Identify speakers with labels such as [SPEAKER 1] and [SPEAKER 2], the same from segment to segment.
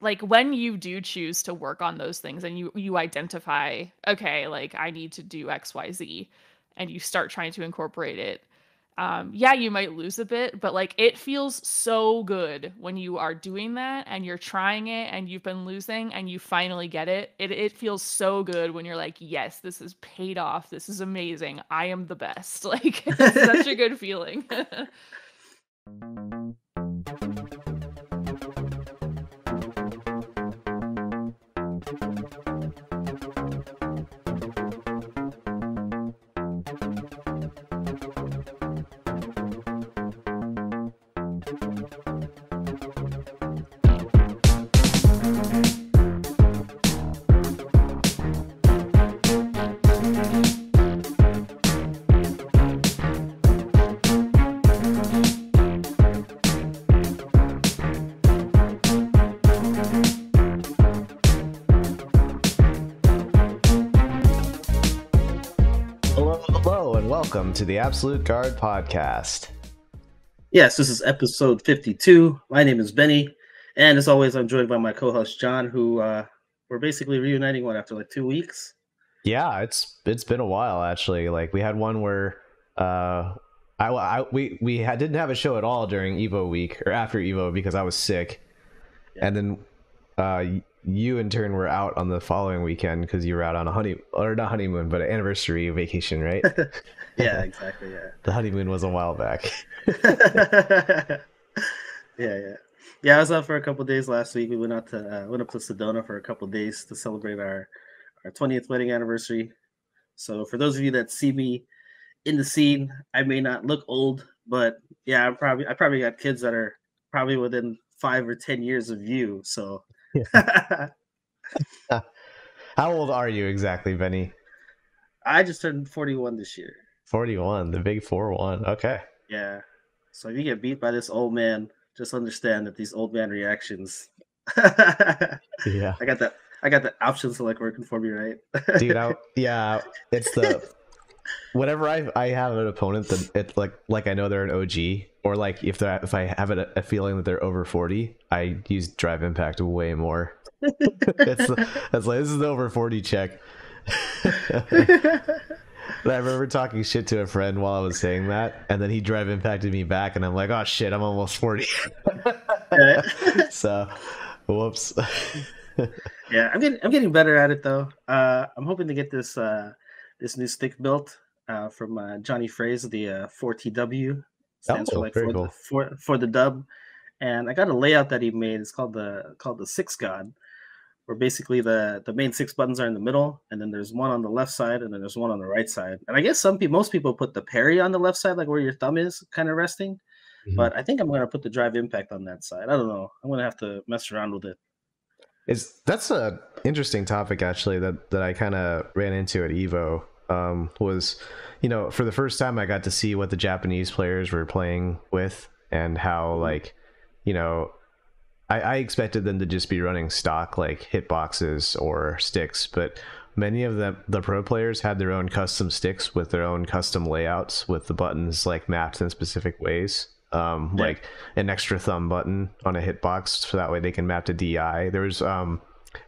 [SPEAKER 1] like when you do choose to work on those things and you identify, okay, like I need to do XYZ, and you start trying to incorporate it, yeah, you might lose a bit, but like it feels so good when you are doing that and you're trying it and you've been losing and you finally get it. It feels so good when you're like, yes, this is paid off. This is amazing. I am the best. Like it's such a good feeling.
[SPEAKER 2] Welcome to the Absolute Guard Podcast.
[SPEAKER 3] Yes, this is episode 52. My name is Benny, and as always, I'm joined by my co-host John, who we're basically reuniting after like 2 weeks.
[SPEAKER 2] Yeah, it's been a while actually. Like we had one where we didn't have a show at all during Evo week or after Evo because I was sick, and then you in turn were out on the following weekend because you were out on not honeymoon, but an anniversary vacation, right?
[SPEAKER 3] Yeah, exactly. Yeah,
[SPEAKER 2] the honeymoon was a while back.
[SPEAKER 3] Yeah. I was out for a couple of days last week. We went up to Sedona for a couple of days to celebrate our 20th wedding anniversary. So for those of you that see me in the scene, I may not look old, but yeah, I probably got kids that are probably within 5 or 10 years of you. So.
[SPEAKER 2] How old are you exactly, Benny?
[SPEAKER 3] I just turned 41 this year.
[SPEAKER 2] 41, the big 4-1. Okay.
[SPEAKER 3] Yeah. So if you get beat by this old man, just understand that these old man reactions.
[SPEAKER 2] Yeah.
[SPEAKER 3] I got the option select working for me, right?
[SPEAKER 2] Dude, it's the whenever I have an opponent that it's like I know they're an OG, or like if I have a feeling that they're over 40, I use drive impact way more. It's like this is the over 40 check. I remember talking shit to a friend while I was saying that, and then he drive impacted me back, and I'm like, oh shit, I'm almost 40. So, whoops.
[SPEAKER 3] Yeah, I'm getting better at it though. I'm hoping to get this new stick built from Johnny Fraze, the 4TW stands for like for the dub, and I got a layout that he made. It's called the Six God, where basically the main 6 buttons are in the middle, and then there's one on the left side, and then there's one on the right side. And I guess most people put the parry on the left side, like where your thumb is kind of resting. Mm-hmm. But I think I'm gonna put the drive impact on that side. I don't know. I'm gonna have to mess around with it.
[SPEAKER 2] That's a interesting topic actually that I kind of ran into at Evo. Was, for the first time I got to see what the Japanese players were playing with and how like, I expected them to just be running stock like hitboxes or sticks, but many of the pro players had their own custom sticks with their own custom layouts with the buttons like mapped in specific ways. Like an extra thumb button on a hitbox, so that way they can map to DI. There was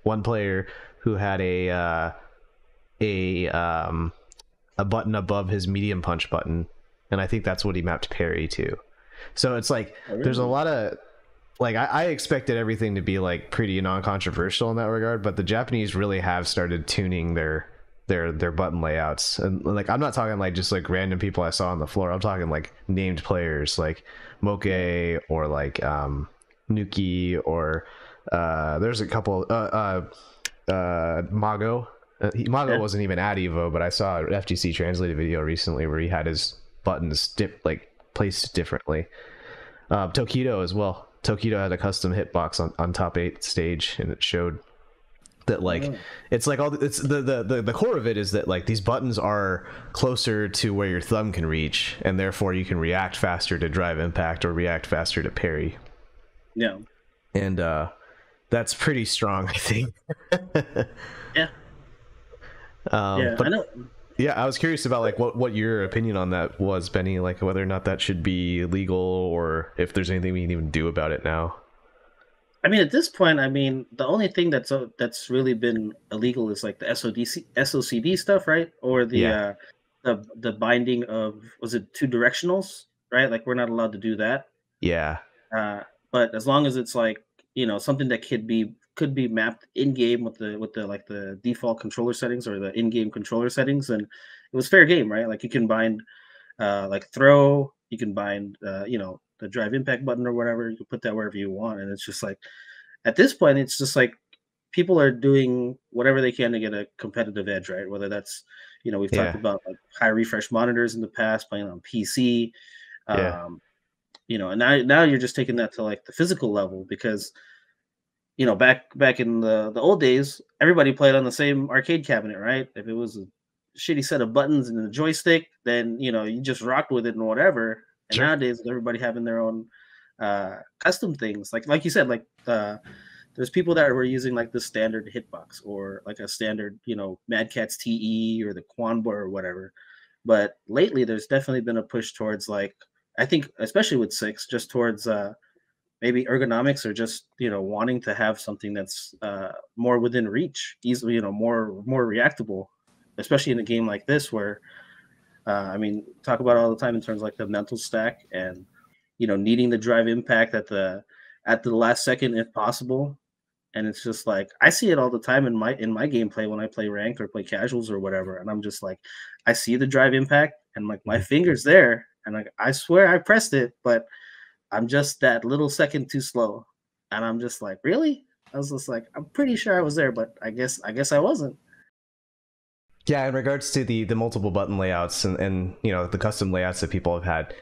[SPEAKER 2] one player who had a button above his medium punch button, and I think that's what he mapped parry to. So it's like there's a lot of like I expected everything to be like pretty non-controversial in that regard, but the Japanese really have started tuning their button layouts. And like I'm not talking like just like random people I saw on the floor. I'm talking like named players like Moke or like Nuki or there's a couple Mago. Mago wasn't even at Evo, but I saw an FGC translated video recently where he had his buttons placed differently. Tokido as well. Tokido had a custom hitbox on top 8 stage, and it showed that like it's like it's the core of it is that like these buttons are closer to where your thumb can reach, and therefore you can react faster to drive impact or react faster to parry.
[SPEAKER 3] Yeah,
[SPEAKER 2] and that's pretty strong, I think.
[SPEAKER 3] Yeah.
[SPEAKER 2] But,
[SPEAKER 3] I know.
[SPEAKER 2] Yeah, I was curious about like what your opinion on that was, Benny, like whether or not that should be legal or if there's anything we can even do about it now.
[SPEAKER 3] I mean, at this point, I mean, the only thing that's really been illegal is like the SOCD stuff, right? Or
[SPEAKER 2] Yeah,
[SPEAKER 3] the binding of, was it two directionals, right? Like we're not allowed to do that.
[SPEAKER 2] yeah,
[SPEAKER 3] Uh, but as long as it's like, something that could be mapped in game with the like the default controller settings or the in game controller settings, and it was fair game, right? Like you can bind like throw, you can bind the drive impact button or whatever. You can put that wherever you want, and it's just like at this point, it's just like people are doing whatever they can to get a competitive edge, right? Whether that's, we've talked
[SPEAKER 2] yeah,
[SPEAKER 3] about like high refresh monitors in the past, playing on PC,
[SPEAKER 2] yeah,
[SPEAKER 3] um, and now you're just taking that to like the physical level because back in the old days, everybody played on the same arcade cabinet, right? If it was a shitty set of buttons and a joystick, then you just rocked with it and whatever. And
[SPEAKER 2] sure,
[SPEAKER 3] nowadays, with everybody having their own custom things, like you said, like there's people that were using like the standard hitbox or like a standard, Mad Catz TE or the Quanba or whatever. But lately, there's definitely been a push towards like, I think, especially with six, just towards maybe ergonomics or just wanting to have something that's more within reach, easily, more reactable, especially in a game like this where I mean, talk about it all the time in terms of like the mental stack and needing the drive impact at the last second if possible. And it's just like I see it all the time in my gameplay when I play ranked or play casuals or whatever, and I'm just like, I see the drive impact and like my
[SPEAKER 2] mhm.
[SPEAKER 3] fingers there, and like I swear I pressed it, but I'm just that little second too slow. And I'm just like, really? I was just like, I'm pretty sure I was there, but I guess I wasn't.
[SPEAKER 2] Yeah. In regards to the multiple button layouts and the custom layouts that people have had,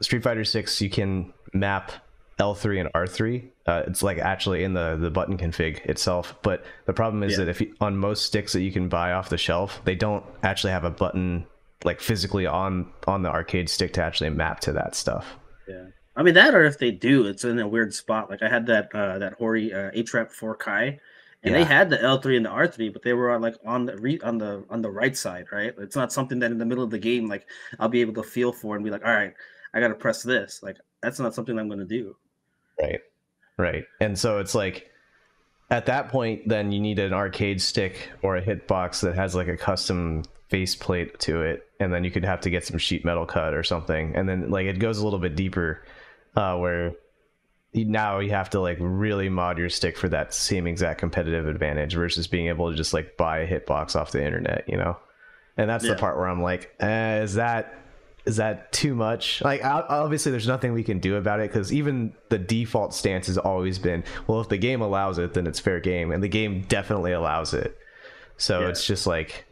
[SPEAKER 2] Street Fighter 6, you can map L3 and R3. It's like actually in the button config itself. But the problem is
[SPEAKER 3] Yeah.
[SPEAKER 2] that if on most sticks that you can buy off the shelf, they don't actually have a button like physically on the arcade stick to actually map to that stuff.
[SPEAKER 3] Yeah. I mean that, or if they do, it's in a weird spot. Like I had that Hori A-Trap 4 Kai, and they
[SPEAKER 2] Yeah,
[SPEAKER 3] had the L3 and the R3, but they were on like on the right side, right? It's not something that in the middle of the game, like I'll be able to feel for and be like, all right, I gotta press this. Like that's not something I'm gonna do.
[SPEAKER 2] right, right. And so it's like at that point, then you need an arcade stick or a hitbox that has like a custom faceplate to it, and then you could have to get some sheet metal cut or something, and then like it goes a little bit deeper, where now you have to like really mod your stick for that same exact competitive advantage versus being able to just like buy a hitbox off the internet. And that's the
[SPEAKER 3] Yeah.
[SPEAKER 2] part where I'm like, is that too much? Like, obviously, there's nothing we can do about it because even the default stance has always been, well, if the game allows it, then it's fair game, and the game definitely allows it. So
[SPEAKER 3] Yeah.
[SPEAKER 2] it's just like,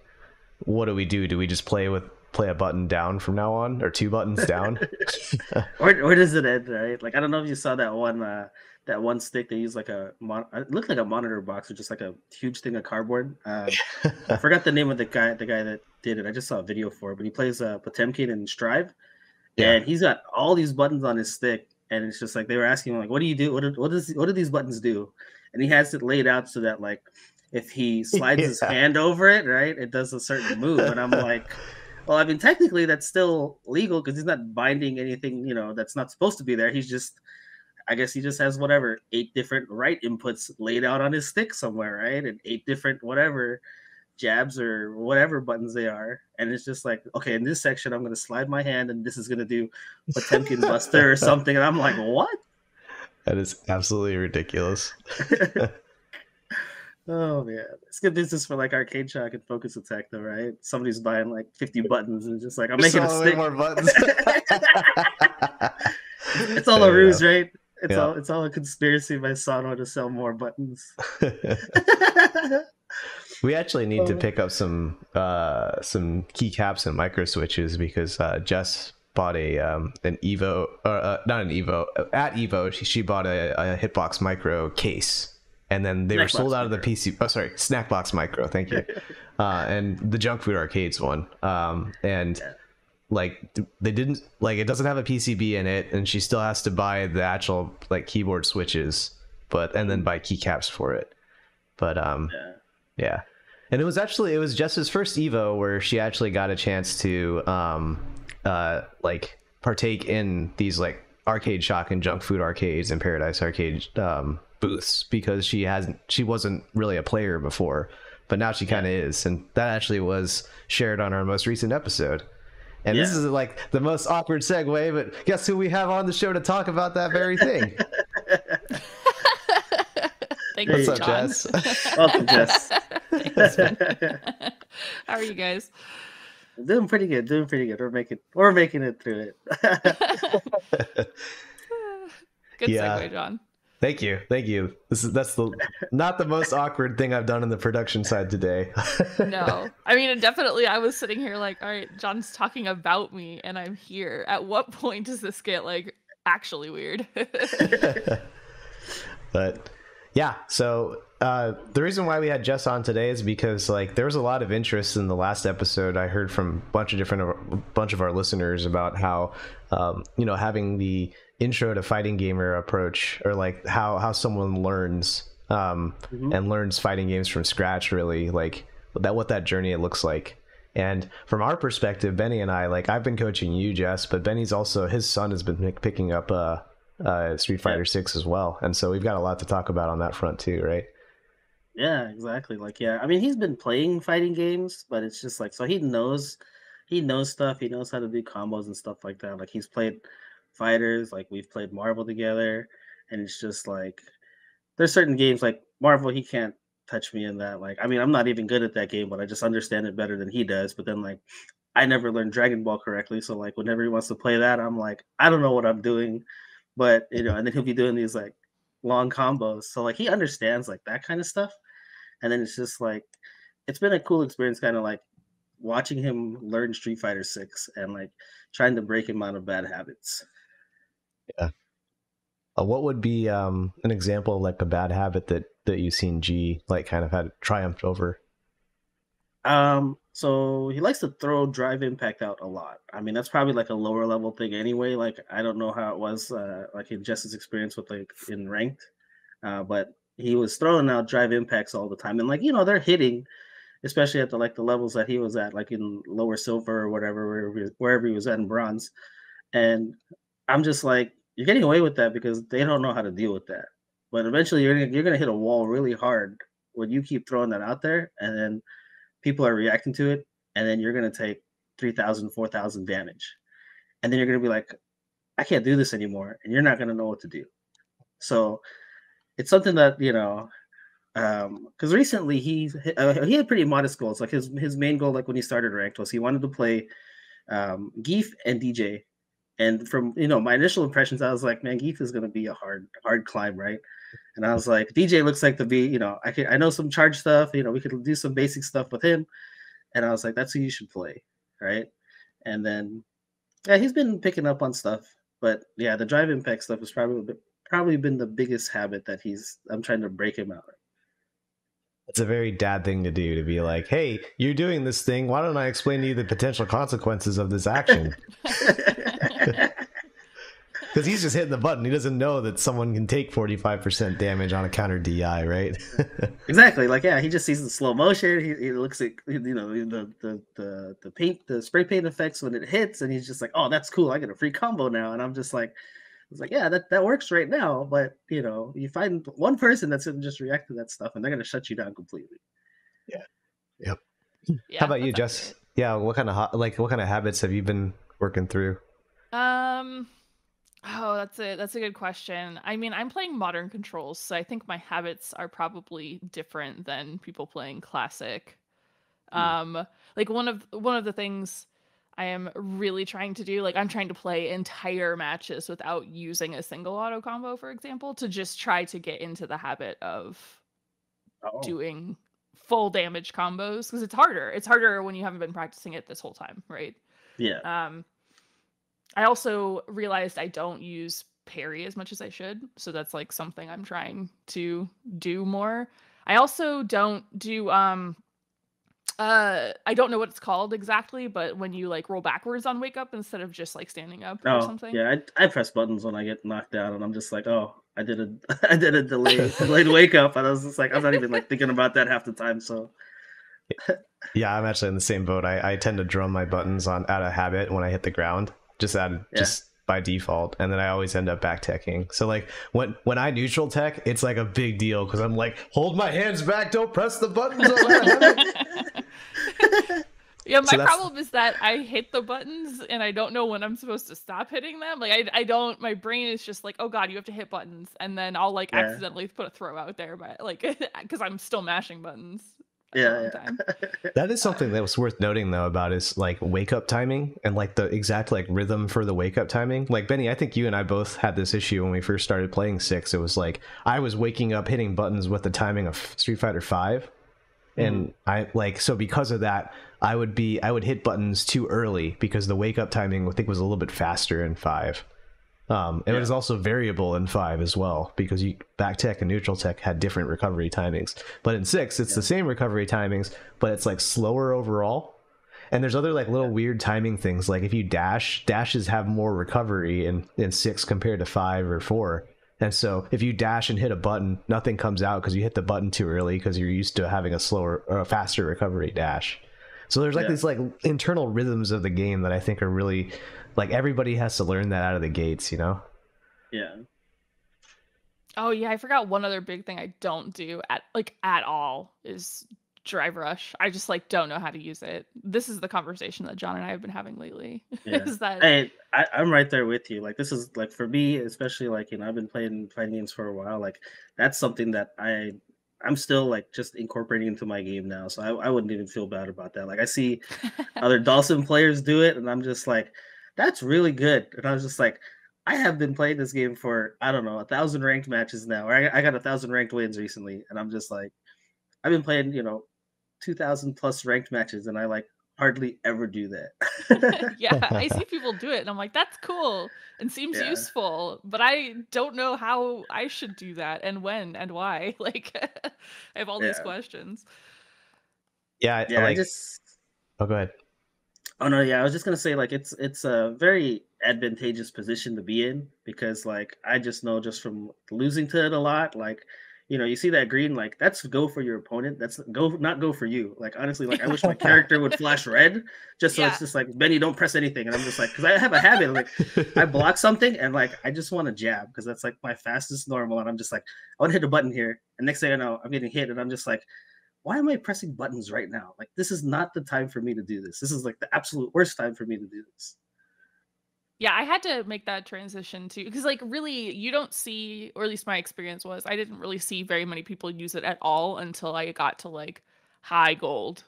[SPEAKER 2] what do we do? Do we just play a button down from now on, or two buttons down?
[SPEAKER 3] Where does it end, right? Like I don't know if you saw that one stick they used like it looked like a monitor box or just like a huge thing of cardboard. I forgot the name of the guy that did it. I just saw a video for it, but he plays Potemkin and Strive,
[SPEAKER 2] Yeah.
[SPEAKER 3] and he's got all these buttons on his stick, and it's just like they were asking him like, "What do you do? What do these buttons do?" And he has it laid out so that like if he slides his
[SPEAKER 2] Yeah.
[SPEAKER 3] hand over it, right, it does a certain move, and I'm like. Well, I mean, technically, that's still legal because he's not binding anything, that's not supposed to be there. I guess he just has whatever 8 different right inputs laid out on his stick somewhere, right? And 8 different whatever jabs or whatever buttons they are. And it's just like, okay, in this section, I'm going to slide my hand and this is going to do Potemkin Buster or something. And I'm like, what?
[SPEAKER 2] That is absolutely ridiculous.
[SPEAKER 3] Oh man, it's good business for like Arcade Shock and Focus Attack, though, right? Somebody's buying like 50 buttons and just like I'm making a
[SPEAKER 2] So many
[SPEAKER 3] stick.
[SPEAKER 2] more buttons.
[SPEAKER 3] It's all a ruse, right? It's
[SPEAKER 2] Yeah.
[SPEAKER 3] all a conspiracy by Sano to sell more buttons.
[SPEAKER 2] We actually need to pick up some keycaps and micro switches because Jess bought an Evo, not an Evo, at Evo. She bought a Hitbox Micro case, and then they were
[SPEAKER 3] Snack
[SPEAKER 2] sold
[SPEAKER 3] box
[SPEAKER 2] out of the
[SPEAKER 3] micro.
[SPEAKER 2] PC. Oh, sorry, Snackbox Micro. Thank you. And the Junk Food Arcades one. And
[SPEAKER 3] Yeah.
[SPEAKER 2] like they didn't like it doesn't have a PCB in it, and she still has to buy the actual like keyboard switches, and then buy keycaps for it. But
[SPEAKER 3] Yeah.
[SPEAKER 2] yeah. And it was Jess's first Evo where she actually got a chance to like partake in these like Arcade Shock and Junk Food arcades and Paradise Arcade boosts because she wasn't really a player before, but now she kind of is, and that actually was shared on our most recent episode. And this is like the most awkward segue, but guess who we have on the show to talk about that very thing?
[SPEAKER 1] What's
[SPEAKER 2] up,
[SPEAKER 1] John?
[SPEAKER 2] Jess?
[SPEAKER 3] Welcome, Jess.
[SPEAKER 1] How are you guys?
[SPEAKER 3] Doing pretty good. We're making it through it.
[SPEAKER 1] Good segue, John.
[SPEAKER 2] Thank you. That's not the most awkward thing I've done in the production side today.
[SPEAKER 1] No, I mean, definitely. I was sitting here like, all right, John's talking about me, and I'm here. At what point does this get like actually weird?
[SPEAKER 2] But yeah, so the reason why we had Jess on today is because like there was a lot of interest in the last episode. I heard from a bunch of our listeners about how having the intro to fighting gamer approach, or like how someone learns and learns fighting games from scratch, really, like what that journey it looks like. And from our perspective, Benny and I, like, I've been coaching you, Jess, but Benny's also, his son has been picking up Street Fighter 6 as well, and so we've got a lot to talk about on that front too, right?
[SPEAKER 3] Yeah, exactly. Like, I mean, he's been playing fighting games, but it's just like, so he knows stuff. He knows how to do combos and stuff like that. Like, he's played fighters, like we've played Marvel together, and it's just like there's certain games like Marvel, he can't touch me in that. Like, I mean, I'm not even good at that game, but I just understand it better than he does. But then like I never learned Dragon Ball correctly, so like whenever he wants to play that, I'm like, I don't know what I'm doing. But and then he'll be doing these like long combos, so like he understands like that kind of stuff. And then it's just like it's been a cool experience, kind of like watching him learn Street Fighter 6 and like trying to break him out of bad habits.
[SPEAKER 2] Yeah. What would be an example of like a bad habit that you've seen G like kind of had triumphed over?
[SPEAKER 3] So he likes to throw drive impact out a lot. I mean, that's probably like a lower level thing anyway. Like, I don't know how it was like in Jess's experience with like in ranked, but he was throwing out drive impacts all the time, and like they're hitting, especially at the levels that he was at, like in lower silver or whatever, wherever he was at in bronze. And I'm just like, you're getting away with that because they don't know how to deal with that. But eventually, you're gonna hit a wall really hard when you keep throwing that out there, and then people are reacting to it, and then you're gonna take 3,000, 4,000 damage, and then you're gonna be like, I can't do this anymore, and you're not gonna know what to do. So it's something that because recently he had pretty modest goals. Like his main goal, like when he started ranked, was he wanted to play Geef and DJ. And from my initial impressions, I was like, man, Geef is gonna be a hard climb, right? And I was like, DJ looks like I know some charge stuff. We could do some basic stuff with him. And I was like, that's who you should play, right? And then he's been picking up on stuff, but yeah, the drive impact stuff has probably been the biggest habit that I'm trying to break him out of.
[SPEAKER 2] It's a very dad thing to do, to be like, hey, you're doing this thing. Why don't I explain to you the potential consequences of this action? Because he's just hitting the button. He doesn't know that someone can take 45% damage on a counter DI, right?
[SPEAKER 3] Exactly. Like, yeah, he just sees the slow motion. He looks at the paint, the spray paint effects when it hits, and he's just like, oh, that's cool. I get a free combo now. And I'm just like, it's like, yeah, that works right now. But you find one person that's gonna just react to that stuff, and they're gonna shut you down completely.
[SPEAKER 2] Yeah. Yep. Yeah, how about you, Jess? Yeah, what kind of habits have you been working through?
[SPEAKER 1] Oh, that's a good question. I mean, I'm playing modern controls, so I think my habits are probably different than people playing classic. Like one of the things I am really trying to do, like I'm trying to play entire matches without using a single auto combo, for example, to just try to get into the habit of doing full damage combos, because it's harder. It's harder when you haven't been practicing it this whole time, right?
[SPEAKER 3] Yeah.
[SPEAKER 1] I also realized I don't use parry as much as I should, so that's like something I'm trying to do more. I also don't do I don't know what it's called exactly, but when you like roll backwards on wake up instead of just like standing up or something.
[SPEAKER 3] Yeah, I press buttons when I get knocked down, and I'm just like, oh, I did a delayed wake up, and I was just like, I'm not even like thinking about that half the time. So
[SPEAKER 2] yeah, I'm actually in the same boat. I tend to drum my buttons out of habit when I hit the ground. Just by default, and then I always end up back teching. So like when I neutral tech, it's like a big deal because I'm like, hold my hands back, don't press the buttons.
[SPEAKER 1] Yeah, my problem is that I hit the buttons and I don't know when I'm supposed to stop hitting them. Like I don't, my brain is just like, oh god, you have to hit buttons, and then I'll like accidentally put a throw out there, but like because I'm still mashing buttons. Time.
[SPEAKER 2] That is something that was worth noting though about is like wake up timing and like the exact like rhythm for the wake up timing. Like Benny, I think you and I both had this issue when we first started playing 6. It was like I was waking up hitting buttons with the timing of Street Fighter 5. And I like, so because of that, I would hit buttons too early because the wake up timing I think was a little bit faster in 5. It was also variable in 5 as well because you back tech and neutral tech had different recovery timings. But in 6, it's the same recovery timings, but it's like slower overall. And there's other like little weird timing things, like if you dashes have more recovery in 6 compared to 5 or 4. And so if you dash and hit a button, nothing comes out because you hit the button too early because you're used to having a slower or a faster recovery dash. So there's like these like internal rhythms of the game that I think are really like everybody has to learn that out of the gates, you know?
[SPEAKER 3] Yeah.
[SPEAKER 1] Oh yeah, I forgot one other big thing I don't do at all is drive rush. I just like don't know how to use it. This is the conversation that John and I have been having lately.
[SPEAKER 3] Yeah.
[SPEAKER 1] Is that
[SPEAKER 3] I'm right there with you. Like this is like for me, especially like, you know, I've been playing fighting games for a while. Like that's something that I'm still like just incorporating into my game now. So I wouldn't even feel bad about that. Like I see other Dawson players do it and I'm just like, that's really good. And I was just like, I have been playing this game for, I don't know, 1,000 ranked matches now. Or I got 1,000 ranked wins recently. And I'm just like, I've been playing, you know, 2,000 plus ranked matches and I like hardly ever do that.
[SPEAKER 1] Yeah, I see people do it and I'm like, that's cool and seems useful, but I don't know how I should do that and when and why. Like I have all these questions.
[SPEAKER 2] Yeah,
[SPEAKER 3] I just
[SPEAKER 2] Oh, go ahead.
[SPEAKER 3] Oh no, yeah, I was just gonna say like it's a very advantageous position to be in because like I just know just from losing to it a lot, like you know, you see that green, like that's go for your opponent. That's not go for you. Like honestly, like I wish my character would flash red, just so it's just like Benny, don't press anything. And I'm just like, because I have a habit, like I block something and like I just want to jab because that's like my fastest normal. And I'm just like, I want to hit a button here, and next thing I know, I'm getting hit, and I'm just like, why am I pressing buttons right now? Like this is not the time for me to do this. This is like the absolute worst time for me to do this.
[SPEAKER 1] Yeah, I had to make that transition too, because like really you don't see, or at least my experience was, I didn't really see very many people use it at all until I got to like high gold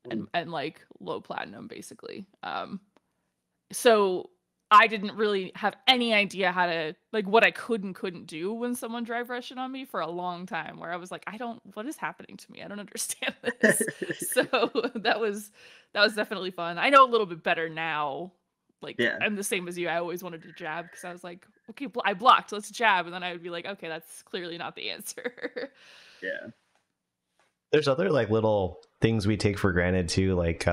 [SPEAKER 1] and like low platinum basically. So I didn't really have any idea how to like what I could and couldn't do when someone drive rushing on me for a long time, where I was like, what is happening to me? I don't understand this. So that was definitely fun. I know a little bit better now. Like I'm the same as you. I always wanted to jab because I was like, okay, I blocked, let's jab, and then I would be like, okay, that's clearly not the answer.
[SPEAKER 3] Yeah.
[SPEAKER 2] There's other like little things we take for granted too, like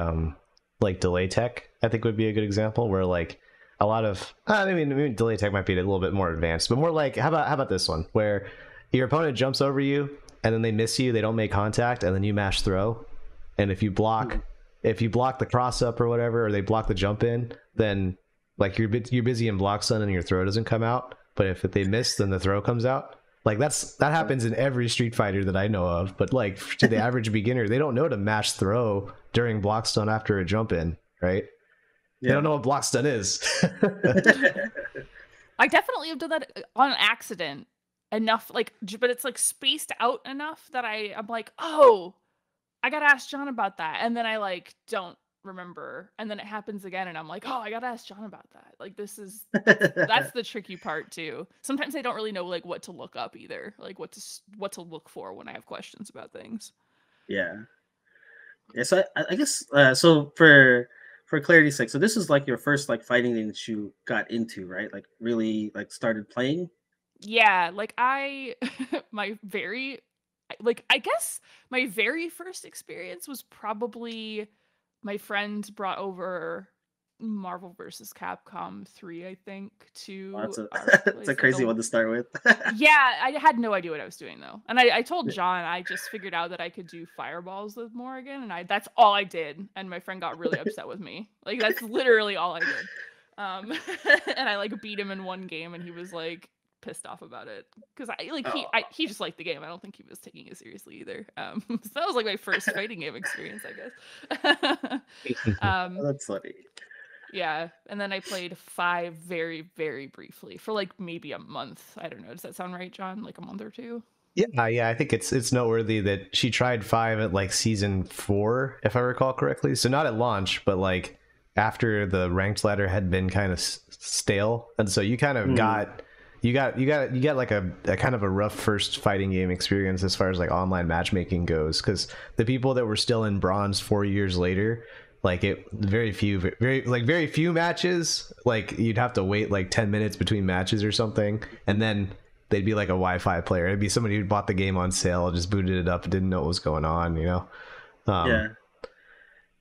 [SPEAKER 2] delay tech. I think would be a good example where like a lot of maybe delay tech might be a little bit more advanced, but more like how about this one where your opponent jumps over you and then they miss you, they don't make contact, and then you mash throw, and if you block the cross up or whatever, or they block the jump in, then like you're busy in block stun and your throw doesn't come out. But if they miss, then the throw comes out. Like that happens in every Street Fighter that I know of. But like to the average beginner, they don't know to mash throw during block stun after a jump in, right? Yeah. They don't know what block stun is.
[SPEAKER 1] I definitely have done that on accident enough, like, but it's like spaced out enough that I'm like, oh, I gotta ask John about that, and then I like don't remember, and then it happens again, and I'm like, oh, I gotta ask John about that. Like that's the tricky part too. Sometimes I don't really know like what to look up either, like what to look for when I have questions about things.
[SPEAKER 3] Yeah. So I guess so for clarity's sake, so this is like your first like fighting game that you got into, right? Like really like started playing.
[SPEAKER 1] Yeah, like I guess my very first experience was probably my friend brought over Marvel vs. Capcom 3, I think, to
[SPEAKER 3] that's a crazy one to start with.
[SPEAKER 1] Yeah, I had no idea what I was doing though. And I told John I just figured out that I could do fireballs with Morrigan, and that's all I did. And my friend got really upset with me. Like that's literally all I did. Um, and I like beat him in one game, and he was like pissed off about it because he just liked the game. I don't think he was taking it seriously either. So that was like my first fighting game experience, I guess.
[SPEAKER 3] Oh, that's funny.
[SPEAKER 1] Yeah, and then I played 5 very, very briefly for like maybe a month. I don't know. Does that sound right, John? Like a month or two?
[SPEAKER 2] Yeah, I think it's noteworthy that she tried 5 at like season 4, if I recall correctly. So not at launch, but like after the ranked ladder had been kind of stale, and so you kind of got like a kind of a rough first fighting game experience as far as like online matchmaking goes, because the people that were still in bronze 4 years later, like very few matches, like you'd have to wait like 10 minutes between matches or something, and then they'd be like a Wi-Fi player. It'd be somebody who bought the game on sale, just booted it up, didn't know what was going on, you know.
[SPEAKER 3] Yeah.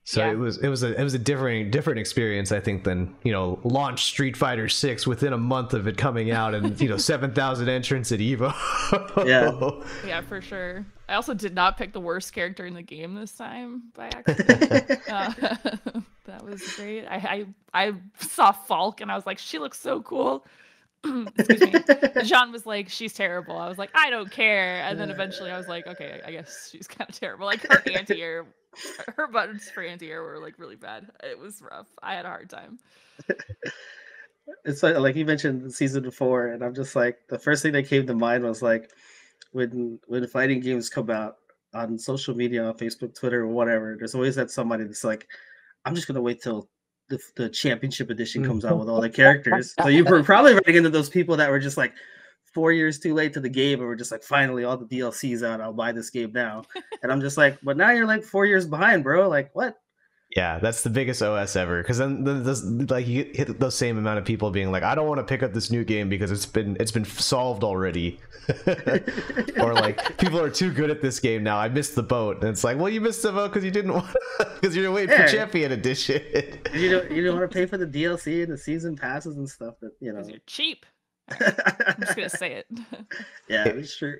[SPEAKER 2] So
[SPEAKER 1] Yeah.
[SPEAKER 2] it was a different experience, I think, than, you know, launch Street Fighter 6 within a month of it coming out, and, you know, 7,000 entrants at Evo.
[SPEAKER 1] Yeah, for sure. I also did not pick the worst character in the game this time by accident. That was great. I saw Falk and I was like, she looks so cool. Excuse me. Jean was like, she's terrible. I was like, I don't care. And then eventually I was like, okay, I guess she's kind of terrible. Like her anti-air, her buttons for anti-air were like really bad. It was rough. I had a hard time.
[SPEAKER 3] It's like you mentioned season 4, and I'm just like, the first thing that came to mind was like when fighting games come out on social media, on Facebook, Twitter, or whatever. There's always that somebody that's like, I'm just gonna wait till the championship edition comes out with all the characters. So you were probably running into those people that were just like 4 years too late to the game, and we're just like, finally all the DLC's out. I'll buy this game now. And I'm just like, but now you're like 4 years behind, bro. Like what?
[SPEAKER 2] Yeah, that's the biggest OS ever. Because then like you hit the same amount of people being like, I don't want to pick up this new game because it's been solved already. Or like, people are too good at this game now. I missed the boat. And it's like, well, you missed the boat because you didn't want because you're waiting for Champion Edition.
[SPEAKER 3] You don't want to pay for the DLC and the season passes and stuff that, you know.
[SPEAKER 1] Because you're cheap. I'm just gonna say it.
[SPEAKER 3] Yeah, it's true.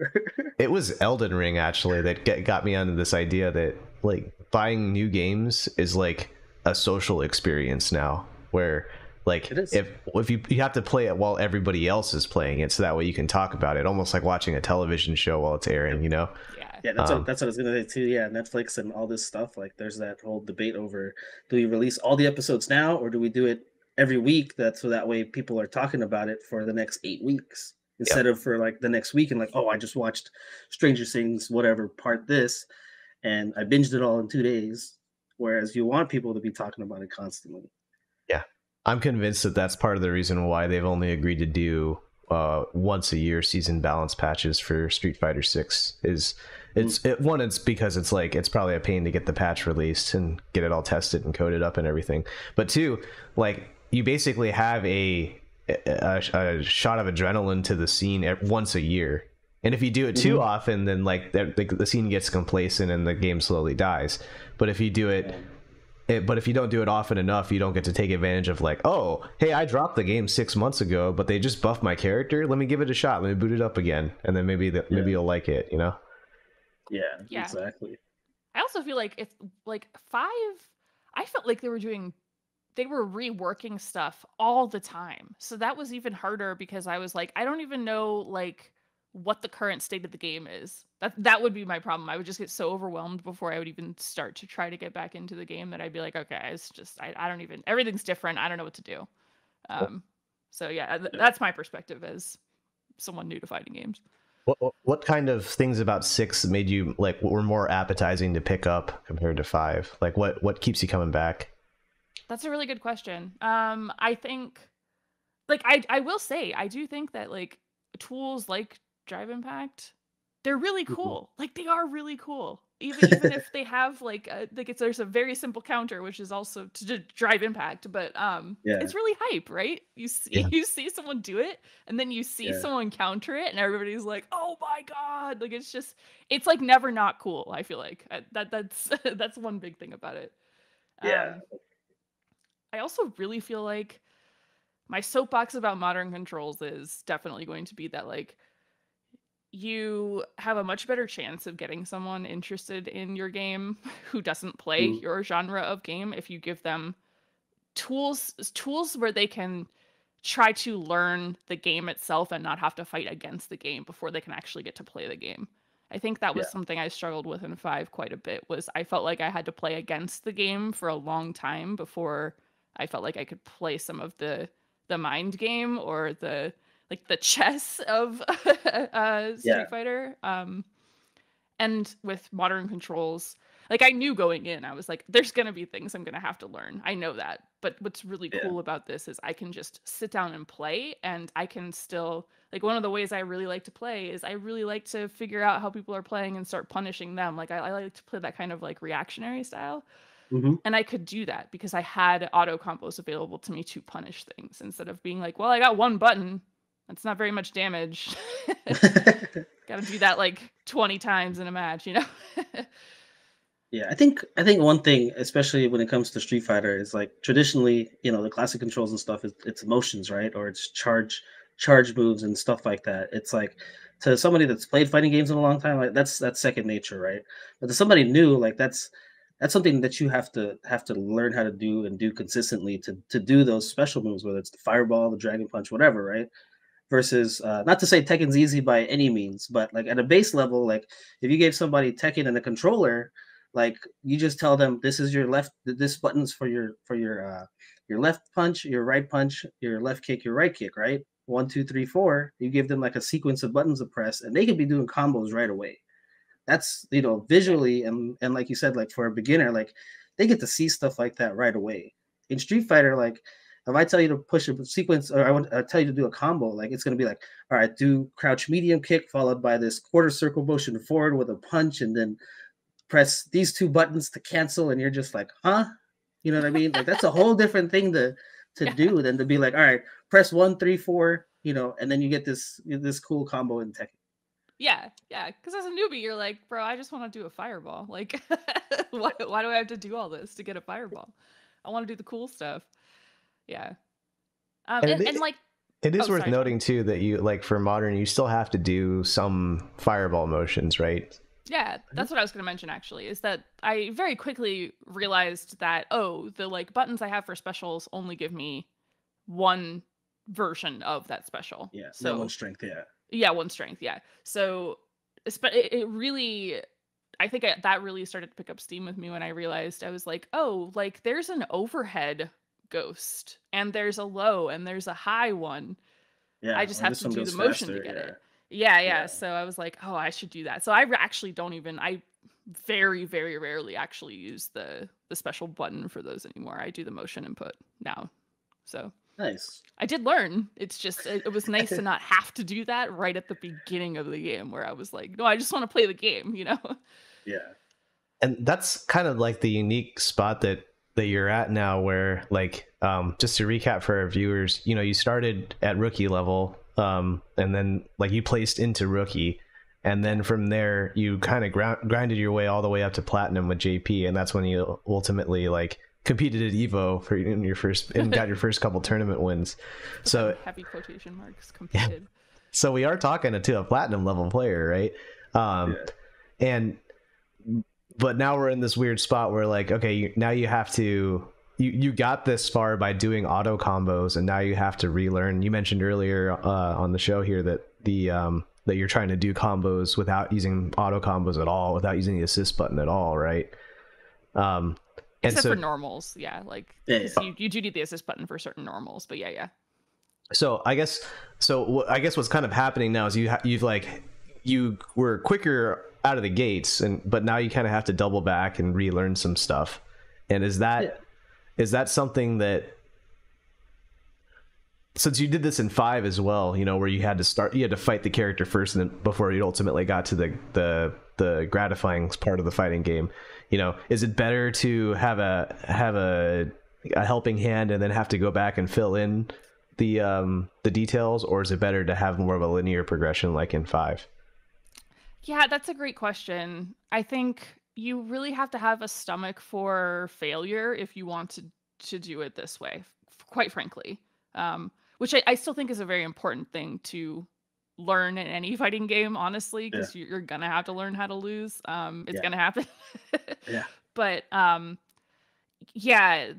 [SPEAKER 2] It was Elden Ring actually that got me onto this idea that like buying new games is like a social experience now, where like if you have to play it while everybody else is playing it, so that way you can talk about it, almost like watching a television show while it's airing, you know.
[SPEAKER 3] Yeah, that's what I was gonna say too. Yeah, Netflix and all this stuff, like there's that whole debate over, do we release all the episodes now or do we do it every week? So that way people are talking about it for the next 8 weeks instead of for like the next week, and like, oh, I just watched Stranger Things whatever part this and I binged it all in 2 days, whereas you want people to be talking about it constantly.
[SPEAKER 2] Yeah, I'm convinced that that's part of the reason why they've only agreed to do once a year season balance patches for Street Fighter 6. Is it's because it's like, it's probably a pain to get the patch released and get it all tested and coded up and everything, but 2, like, you basically have a shot of adrenaline to the scene once a year, and if you do it too often, then like the scene gets complacent and the game slowly dies. But if you do but if you don't do it often enough, you don't get to take advantage of like, oh, hey, I dropped the game 6 months ago, but they just buffed my character. Let me give it a shot. Let me boot it up again, and then maybe you'll like it, you know?
[SPEAKER 3] Yeah, exactly.
[SPEAKER 1] I also feel like it's like 5. I felt like they were reworking stuff all the time, so that was even harder because I was like, I don't even know like what the current state of the game is. That would be my problem. I would just get so overwhelmed before I would even start to try to get back into the game that I'd be like, okay, it's just I don't even, everything's different. I don't know what to do. So yeah, that's my perspective as someone new to fighting games.
[SPEAKER 2] What kind of things about 6 made you like were more appetizing to pick up compared to 5? Like what keeps you coming back?
[SPEAKER 1] That's a really good question. I think, like, I will say, I do think that like tools like Drive Impact, they're really cool. Like they are really cool. Even if they have like there's a very simple counter, which is also to Drive Impact, but it's really hype, right? You see someone do it, and then you see someone counter it, and everybody's like, oh my god! Like it's like never not cool. I feel like that's one big thing about it. I also really feel like my soapbox about modern controls is definitely going to be that like you have a much better chance of getting someone interested in your game who doesn't play your genre of game if you give them tools where they can try to learn the game itself and not have to fight against the game before they can actually get to play the game. I think that was
[SPEAKER 3] Yeah.
[SPEAKER 1] something I struggled with in 5 quite a bit, was I felt like I had to play against the game for a long time before I felt like I could play some of the mind game or the like the chess of
[SPEAKER 3] Yeah.
[SPEAKER 1] Street Fighter. And with modern controls, like I knew going in, I was like, there's gonna be things I'm gonna have to learn. I know that. But what's really
[SPEAKER 3] Yeah.
[SPEAKER 1] cool about this is I can just sit down and play, and I can still, like, one of the ways I really like to play is I really like to figure out how people are playing and start punishing them. Like I like to play that kind of like reactionary style.
[SPEAKER 3] Hmm.
[SPEAKER 1] And I could do that because I had auto combos available to me to punish things instead of being like, well, I got one button. That's not very much damage. Got to do that like 20 times in a match, you know?
[SPEAKER 3] Yeah, I think one thing, especially when it comes to Street Fighter, is like traditionally, the classic controls and stuff is it's emotions, right? Or it's charge moves and stuff like that. It's like to somebody that's played fighting games in a long time, like that's second nature, right? But to somebody new, like that's something that you have to learn how to do and do consistently to do those special moves, whether it's the fireball, the dragon punch, whatever, right? Versus not to say Tekken's easy by any means, but like at a base level, like if you gave somebody Tekken and a controller, like you just tell them this is your left, this button's for your left punch, your right punch, your left kick, your right kick, right? 1, 2, 3, 4. You give them like a sequence of buttons to press, and they can be doing combos right away. That's
[SPEAKER 1] Yeah.
[SPEAKER 3] visually and like you said, like for a beginner, like they get to see stuff like that right away. In Street Fighter, like if I tell you to push a sequence or I tell you to do a combo, like it's gonna be like, all right, do crouch medium kick followed by this quarter circle motion forward with a punch, and then press these two buttons to cancel, and you're just like, huh? You know what I mean? Like that's a whole different thing to
[SPEAKER 1] Yeah.
[SPEAKER 3] do than to be like, all right, press 1, 3, 4, and then you get this cool combo in Tekken.
[SPEAKER 1] Yeah. Yeah. Because as a newbie, you're like, bro, I just want to do a fireball. Like, why do I have to do all this to get a fireball? I want to do the cool stuff. Yeah.
[SPEAKER 2] And
[SPEAKER 1] And like,
[SPEAKER 2] it is
[SPEAKER 1] oh,
[SPEAKER 2] worth
[SPEAKER 1] sorry, John.
[SPEAKER 2] noting too that you like for modern you still have to do some fireball motions, right?
[SPEAKER 1] Yeah, that's what I was going to mention actually, is that I very quickly realized that, oh, the like buttons I have for specials only give me one version of that special.
[SPEAKER 3] Yeah, that one
[SPEAKER 1] So,
[SPEAKER 3] strength. Yeah,
[SPEAKER 1] yeah, one strength, yeah. So, it really, I think that really started to pick up steam with me when I realized I was like, oh, like there's an overhead ghost and there's a low and there's a high one. I
[SPEAKER 3] yeah.
[SPEAKER 1] just
[SPEAKER 3] Or
[SPEAKER 1] have
[SPEAKER 3] this
[SPEAKER 1] to
[SPEAKER 3] one
[SPEAKER 1] do the
[SPEAKER 3] goes
[SPEAKER 1] motion to
[SPEAKER 3] faster.
[SPEAKER 1] get
[SPEAKER 3] Yeah,
[SPEAKER 1] it. Yeah, yeah.
[SPEAKER 3] yeah.
[SPEAKER 1] So I was like, oh, I should do that. So actually don't even, I very, very rarely actually use the special button for those anymore. I do the motion input now. So
[SPEAKER 3] Nice.
[SPEAKER 1] I did learn. It's just it was nice to not have to do that right at the beginning of the game where I was like, no, I just want to play the game, you know?
[SPEAKER 3] Yeah,
[SPEAKER 2] And that's kind of like the unique spot that you're at now where like just to recap for our viewers, you started at rookie level, and then like you placed into rookie, and then from there you kind of grinded your way all the way up to platinum with JP, and that's when you ultimately like competed at Evo for in your first and got your first couple tournament wins.
[SPEAKER 1] Put that in
[SPEAKER 2] So
[SPEAKER 1] heavy quotation marks,
[SPEAKER 2] yeah,
[SPEAKER 1] competed.
[SPEAKER 2] so we are talking to a platinum level player, right?
[SPEAKER 3] yeah,
[SPEAKER 2] And but now we're in this weird spot where like, okay, now you have to you got this far by doing auto combos, and now you have to relearn. You mentioned earlier on the show here that that you're trying to do combos without using auto combos at all, without using the assist button at all, right? um and
[SPEAKER 1] Except
[SPEAKER 2] so
[SPEAKER 1] for normals, yeah, like
[SPEAKER 3] yeah,
[SPEAKER 1] because
[SPEAKER 3] yeah.
[SPEAKER 1] you do need the assist button for certain normals, but yeah, yeah.
[SPEAKER 2] I guess what's kind of happening now is you've like you were quicker out of the gates, but now you kind of have to double back and relearn some stuff. And
[SPEAKER 3] Yeah.
[SPEAKER 2] is that something that, since you did this in 5 as well, where you had to fight the character first and then before you ultimately got to the gratifying part of the fighting game, is it better to have a helping hand and then have to go back and fill in the details, or is it better to have more of a linear progression like in 5?
[SPEAKER 1] Yeah, that's a great question. I think you really have to have a stomach for failure if you want to do it this way, quite frankly. Which I still think is a very important thing to learn in any fighting game, honestly,
[SPEAKER 3] Yeah,
[SPEAKER 1] because you're gonna have to learn how to lose. It's
[SPEAKER 3] yeah,
[SPEAKER 1] gonna happen.
[SPEAKER 3] yeah,
[SPEAKER 1] But yeah,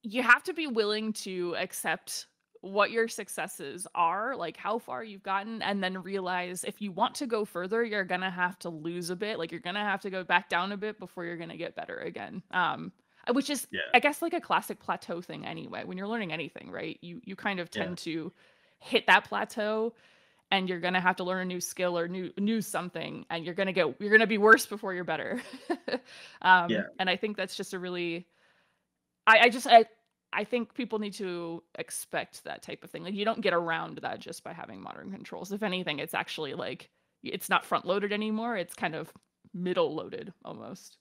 [SPEAKER 1] you have to be willing to accept what your successes are, like how far you've gotten, and then realize if you want to go further, you're gonna have to lose a bit. Like you're gonna have to go back down a bit before you're gonna get better again. Which is,
[SPEAKER 3] Yeah,
[SPEAKER 1] I guess, like a classic plateau thing anyway. When you're learning anything, right? You kind of
[SPEAKER 3] yeah,
[SPEAKER 1] tend to hit that plateau, and you're gonna have to learn a new skill or new something, and you're gonna be worse before you're better.
[SPEAKER 3] yeah,
[SPEAKER 1] And I think that's just a really I think people need to expect that type of thing. Like you don't get around that just by having modern controls. If anything, it's actually like it's not front loaded anymore. It's kind of middle loaded almost.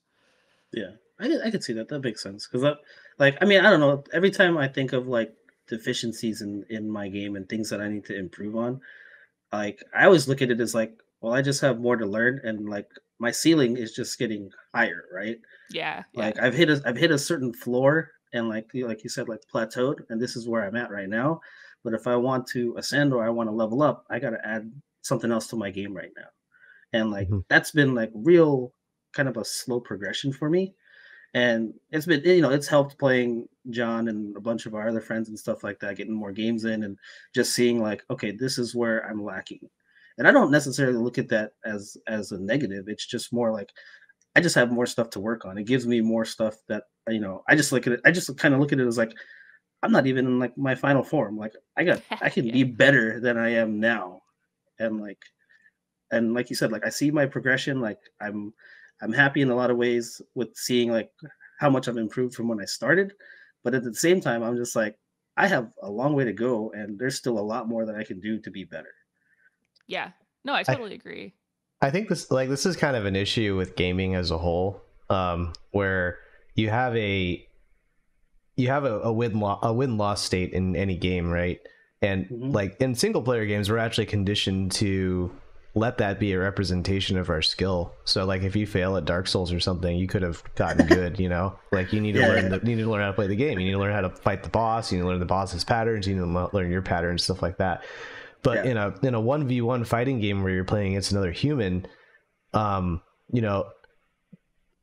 [SPEAKER 3] yeah. I could see that. That makes sense because like I mean I don't know. Every time I think of like deficiencies in my game and things that I need to improve on, like I always look at it as like, well, I just have more to learn, and like my ceiling is just getting higher, right?
[SPEAKER 1] Yeah, yeah.
[SPEAKER 3] Like I've hit a certain floor, and like you said, like plateaued, and this is where I'm at right now. But if I want to ascend or I want to level up, I got to add something else to my game right now, and like
[SPEAKER 2] Mhm.
[SPEAKER 3] that's been like real kind of a slow progression for me. And it's been, it's helped playing John and a bunch of our other friends and stuff like that, getting more games in and just seeing like, okay, this is where I'm lacking. And I don't necessarily look at that as a negative. It's just more like I just have more stuff to work on. It gives me more stuff that I just look at it. I just kind of look at it as like I'm not even in like my final form. Like I can
[SPEAKER 1] Yeah.
[SPEAKER 3] be better than I am now. And like you said, like I see my progression. Like I'm happy in a lot of ways with seeing like how much I've improved from when I started. But at the same time, I'm just like I have a long way to go, and there's still a lot more that I can do to be better.
[SPEAKER 1] Yeah. No, I
[SPEAKER 2] I
[SPEAKER 1] totally agree.
[SPEAKER 2] I think this is kind of an issue with gaming as a whole, where you have a a win loss state in any game, right? And
[SPEAKER 3] Hmm.
[SPEAKER 2] like in single player games, we're actually conditioned to let that be a representation of our skill. So like if you fail at Dark Souls or something, you could have gotten good, you know? Like you need to
[SPEAKER 3] Yeah,
[SPEAKER 2] you need to learn how to play the game. You need to learn how to fight the boss, you need to learn the boss's patterns, you need to learn your patterns, stuff like that. But
[SPEAKER 3] yeah,
[SPEAKER 2] in a 1v1 fighting game where you're playing against another human, um, you know,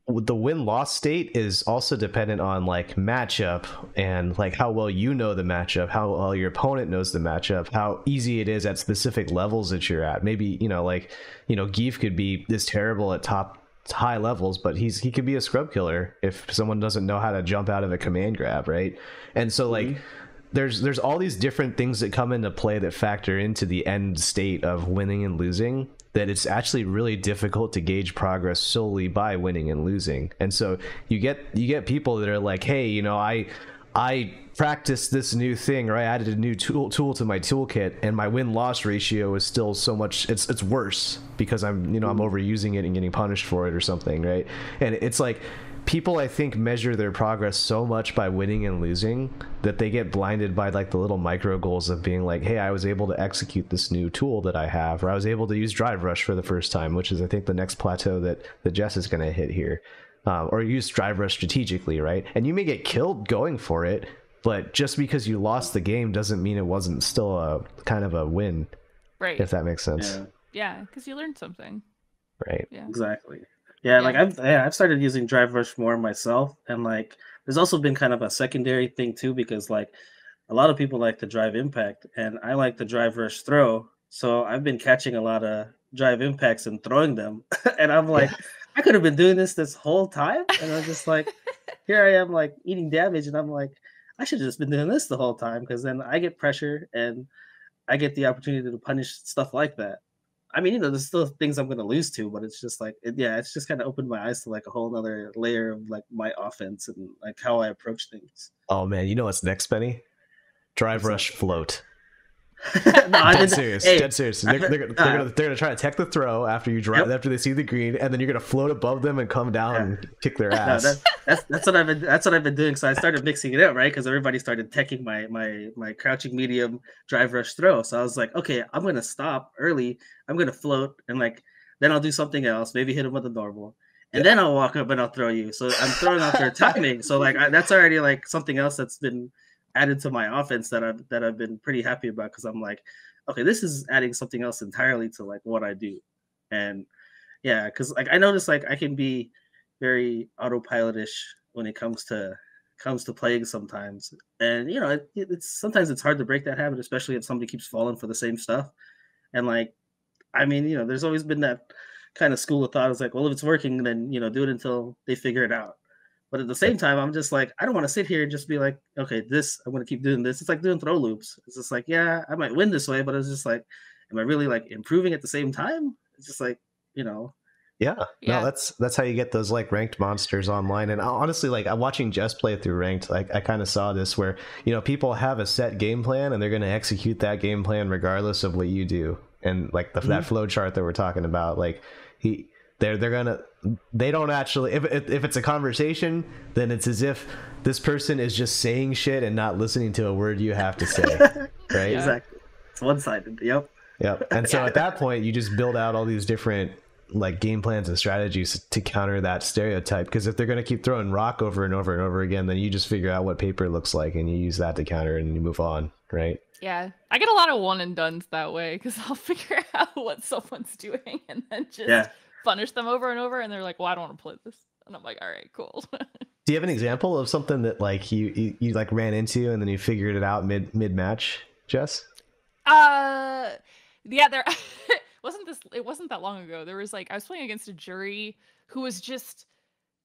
[SPEAKER 2] the win loss state is also dependent on like matchup and like how well you know the matchup, how well your opponent knows the matchup, how easy it is at specific levels that you're at. Maybe Geef could be this terrible at high levels, but he could be a scrub killer if someone doesn't know how to jump out of a command grab, right? And so like
[SPEAKER 3] hmm,
[SPEAKER 2] there's all these different things that come into play that factor into the end state of winning and losing, that it's actually really difficult to gauge progress solely by winning and losing. And so you get people that are like, hey, I practiced this new thing, or I added a new tool to my toolkit, and my win loss ratio is still so much, it's worse because I'm overusing it and getting punished for it or something, right? And it's like people, I think, measure their progress so much by winning and losing that they get blinded by like the little micro goals of being like, hey, I was able to execute this new tool that I have, or I was able to use drive rush for the first time, which is I think the next plateau that Jess is going to hit here. Or use drive rush strategically, right? And you may get killed going for it, but just because you lost the game doesn't mean it wasn't still a kind of a win,
[SPEAKER 1] Right.
[SPEAKER 2] if that makes sense.
[SPEAKER 3] yeah.
[SPEAKER 1] Yeah, because you learned something.
[SPEAKER 2] Right.
[SPEAKER 1] Yeah.
[SPEAKER 3] Exactly. Yeah, like
[SPEAKER 1] Yeah.
[SPEAKER 3] I've started using Drive Rush more myself, and like there's also been kind of a secondary thing too because like a lot of people like the Drive Impact, and I like the Drive Rush throw. So I've been catching a lot of Drive Impacts and throwing them, and I'm
[SPEAKER 2] Yeah.
[SPEAKER 3] like, I could have been doing this whole time, and I'm just like, here I am like eating damage, and I'm like, I should have just been doing this the whole time because then I get pressure and I get the opportunity to punish stuff like that. I mean, there's still things I'm going to lose to, but it's just like, yeah, it's just kind of opened my eyes to like a whole other layer of like my offense and like how I approach things.
[SPEAKER 2] Oh man, you know what's next, Benny? Drive
[SPEAKER 3] What's that?
[SPEAKER 2] rush float.
[SPEAKER 3] No, I've
[SPEAKER 2] Dead
[SPEAKER 3] been,
[SPEAKER 2] serious,
[SPEAKER 3] hey,
[SPEAKER 2] dead serious.
[SPEAKER 3] I've been,
[SPEAKER 2] They're gonna try to tech the throw after you drive,
[SPEAKER 3] yep,
[SPEAKER 2] after they see the green, and then you're gonna float above them and come down
[SPEAKER 3] yeah.
[SPEAKER 2] and kick their
[SPEAKER 3] No,
[SPEAKER 2] ass.
[SPEAKER 3] that's what I've been doing. So I started mixing it up, right? Because everybody started teching my crouching medium drive rush throw. So I was like, okay, I'm gonna stop early. I'm gonna float and like then I'll do something else. Maybe hit him with a normal, and
[SPEAKER 2] Yeah.
[SPEAKER 3] then I'll walk up and I'll throw you. So I'm throwing off their timing. So like that's already like something else that's been added to my offense that I've been pretty happy about because I'm like, okay, this is adding something else entirely to like what I do, and yeah, because like I noticed like I can be very autopilotish when it comes to comes to playing sometimes. And you know, it's sometimes it's hard to break that habit, especially if somebody keeps falling for the same stuff. And like, I mean, you know, there's always been that kind of school of thought. It's like, well, if it's working, then you know, do it until they figure it out. But at the same time, I'm just like, I don't want to sit here and just be like, okay, this I'm going to keep doing this. It's like doing throw loops. It's just like, yeah, I might win this way, but it's just like, am I really like improving at the same time? It's just like, you know.
[SPEAKER 2] Yeah. No, that's how you get those like ranked monsters online. And honestly, like I'm watching Jess play through ranked, like I kind of saw this where, you know, people have a set game plan and they're going to execute that game plan regardless of what you do. And like that flow chart that we're talking about, like they don't actually, if it's a conversation, then it's as if this person is just saying shit and not listening to a word you have to say. Right?
[SPEAKER 3] Exactly. It's one-sided. Yep.
[SPEAKER 2] And so at that point, you just build out all these different like game plans and strategies to counter that stereotype. Because if they're going to keep throwing rock over and over and over again, then you just figure out what paper looks like and you use that to counter and you move on. Right.
[SPEAKER 1] Yeah, I get a lot of one and dones that way because I'll figure out what someone's doing and then just punish them over and over, and they're like, "Well, I don't want to play this," and I'm like, "All right, cool."
[SPEAKER 2] Do you have an example of something that like you like ran into and then you figured it out mid match, Jess?
[SPEAKER 1] Yeah, there it wasn't that long ago. There was like I was playing against a jury who was just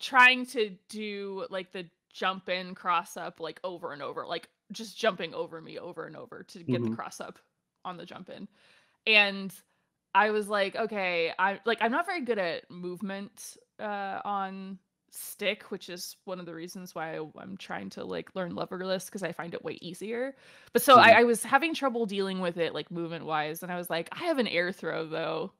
[SPEAKER 1] trying to do like the jump in cross up like over and over, like just jumping over me over and over to get the cross up on the jump in. And I was like, okay, I'm not very good at movement on stick, which is one of the reasons why I'm trying to like learn leverless, because I find it way easier. But so I was having trouble dealing with it like movement wise, and I was like, I have an air throw though.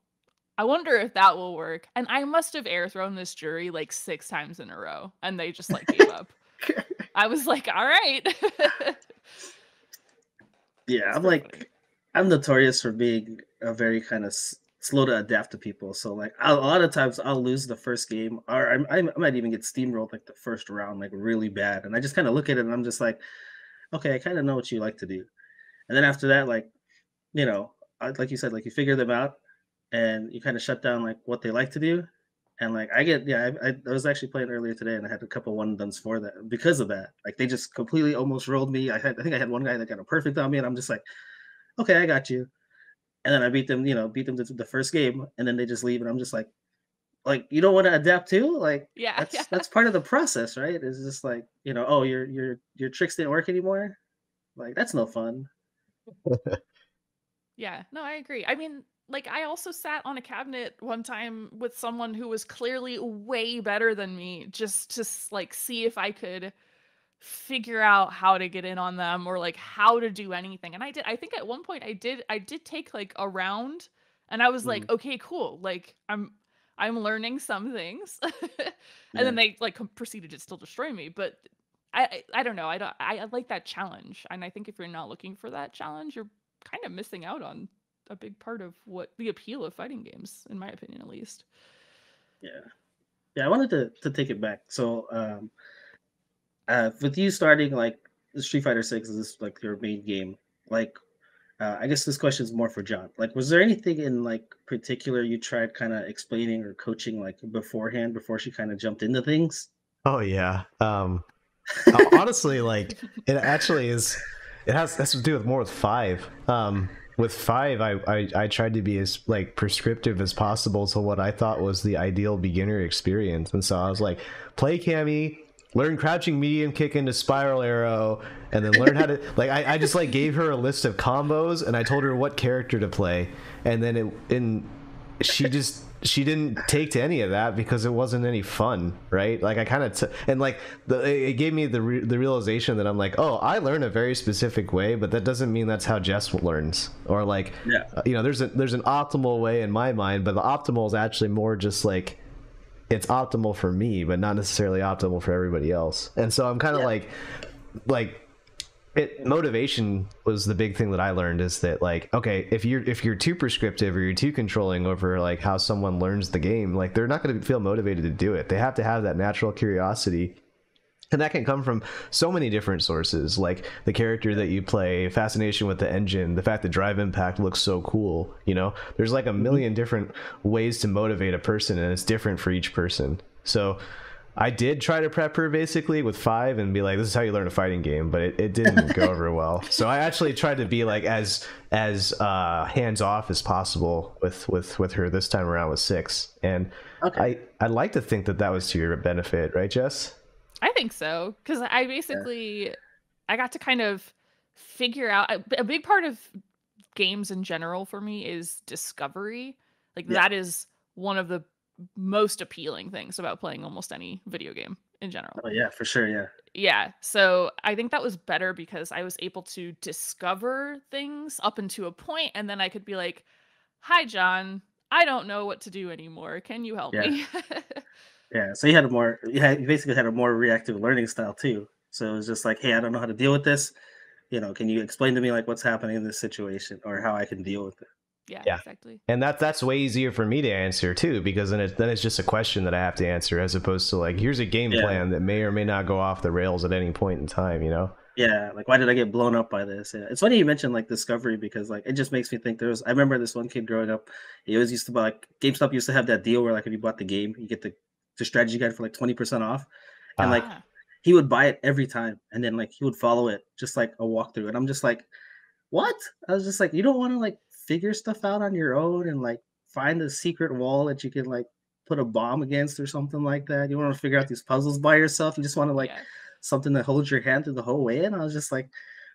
[SPEAKER 1] I wonder if that will work. And I must have air thrown this jury like 6 times in a row, and they just like gave up. I was like, all right.
[SPEAKER 3] Yeah, I'm notorious for being a very kind of slow to adapt to people. So like a lot of times I'll lose the first game, or I might even get steamrolled like the first round, like really bad. And I just kind of look at it and I'm just like, okay, I kind of know what you like to do. And then after that, like, you know, like you said, like you figure them out and you kind of shut down like what they like to do. And like I was actually playing earlier today and I had a couple one and dones for that because of that. Like they just completely almost rolled me. I think I had one guy that got a perfect on me, and I'm just like, okay, I got you. And then I beat them to the first game, and then they just leave, and I'm just like you don't want to adapt too? Like that's part of the process, right? It's just like, you know, oh, your tricks didn't work anymore. Like that's no fun.
[SPEAKER 1] Yeah, no, I agree. I mean, like I also sat on a cabinet one time with someone who was clearly way better than me, just to like see if I could figure out how to get in on them or like how to do anything. And I think at one point I did take like a round, and I was like, okay, cool. Like I'm learning some things. And then they like proceeded to still destroy me. But I don't know. I like that challenge. And I think if you're not looking for that challenge, you're kind of missing out on a big part of what the appeal of fighting games, in my opinion, at least.
[SPEAKER 3] Yeah, I wanted to take it back. So with you starting like Street Fighter 6 is like your main game, like I guess this question is more for John. Like, was there anything in like particular you tried kind of explaining or coaching like beforehand before she kind of jumped into things?
[SPEAKER 2] Oh yeah. Honestly, like it actually is. It has to do with more with 5. With 5, I tried to be as like prescriptive as possible to what I thought was the ideal beginner experience, and so I was like, play Cammy, learn crouching medium kick into spiral arrow, and then learn how to like I just like gave her a list of combos, and I told her what character to play, and then she didn't take to any of that because it wasn't any fun, right? Like I kind of and like it gave me the realization that I'm like, oh, I learn a very specific way, but that doesn't mean that's how Jess learns, or like you know, there's an optimal way in my mind, but the optimal is actually more just like it's optimal for me, but not necessarily optimal for everybody else. And so I'm kind of like motivation was the big thing that I learned, is that like, okay, if you're too prescriptive or you're too controlling over like how someone learns the game, like they're not going to feel motivated to do it. They have to have that natural curiosity, and that can come from so many different sources, like the character that you play, fascination with the engine, the fact that Drive Impact looks so cool. You know, there's like a million different ways to motivate a person, and it's different for each person. So I did try to prep her basically with 5 and be like, this is how you learn a fighting game, but it didn't go over well. So I actually tried to be like as hands off as possible with her this time around with 6. And
[SPEAKER 3] Okay.
[SPEAKER 2] I'd like to think that was to your benefit, right, Jess?
[SPEAKER 1] I think so, because I basically I got to kind of figure out a big part of games in general for me is discovery. Like that is one of the most appealing things about playing almost any video game in general.
[SPEAKER 3] Oh yeah, for sure. Yeah.
[SPEAKER 1] Yeah, so I think that was better because I was able to discover things up into a point, and then I could be like, "Hi, John. I don't know what to do anymore. Can you help
[SPEAKER 3] Yeah.
[SPEAKER 1] me?"
[SPEAKER 3] Yeah. So you basically had a more reactive learning style too. So it was just like, hey, I don't know how to deal with this. Can you explain to me like what's happening in this situation or how I can deal with it?
[SPEAKER 1] Yeah,
[SPEAKER 2] Yeah.
[SPEAKER 1] exactly.
[SPEAKER 2] And that's way easier for me to answer too, because then it's just a question that I have to answer as opposed to like, here's a game plan that may or may not go off the rails at any point in time, you know?
[SPEAKER 3] Yeah, like why did I get blown up by this? Yeah. It's funny you mentioned like discovery because like it just makes me think I remember this one kid growing up, he always used to buy like GameStop used to have that deal where like if you bought the game, you get the strategy guide for like 20% off. And like he would buy it every time and then like he would follow it just like a walkthrough. And I'm just like, what? I was just like, you don't want to like figure stuff out on your own and like find a secret wall that you can like put a bomb against or something like that. You want to figure out these puzzles by yourself. You just want to like something that holds your hand through the whole way. And I was just like,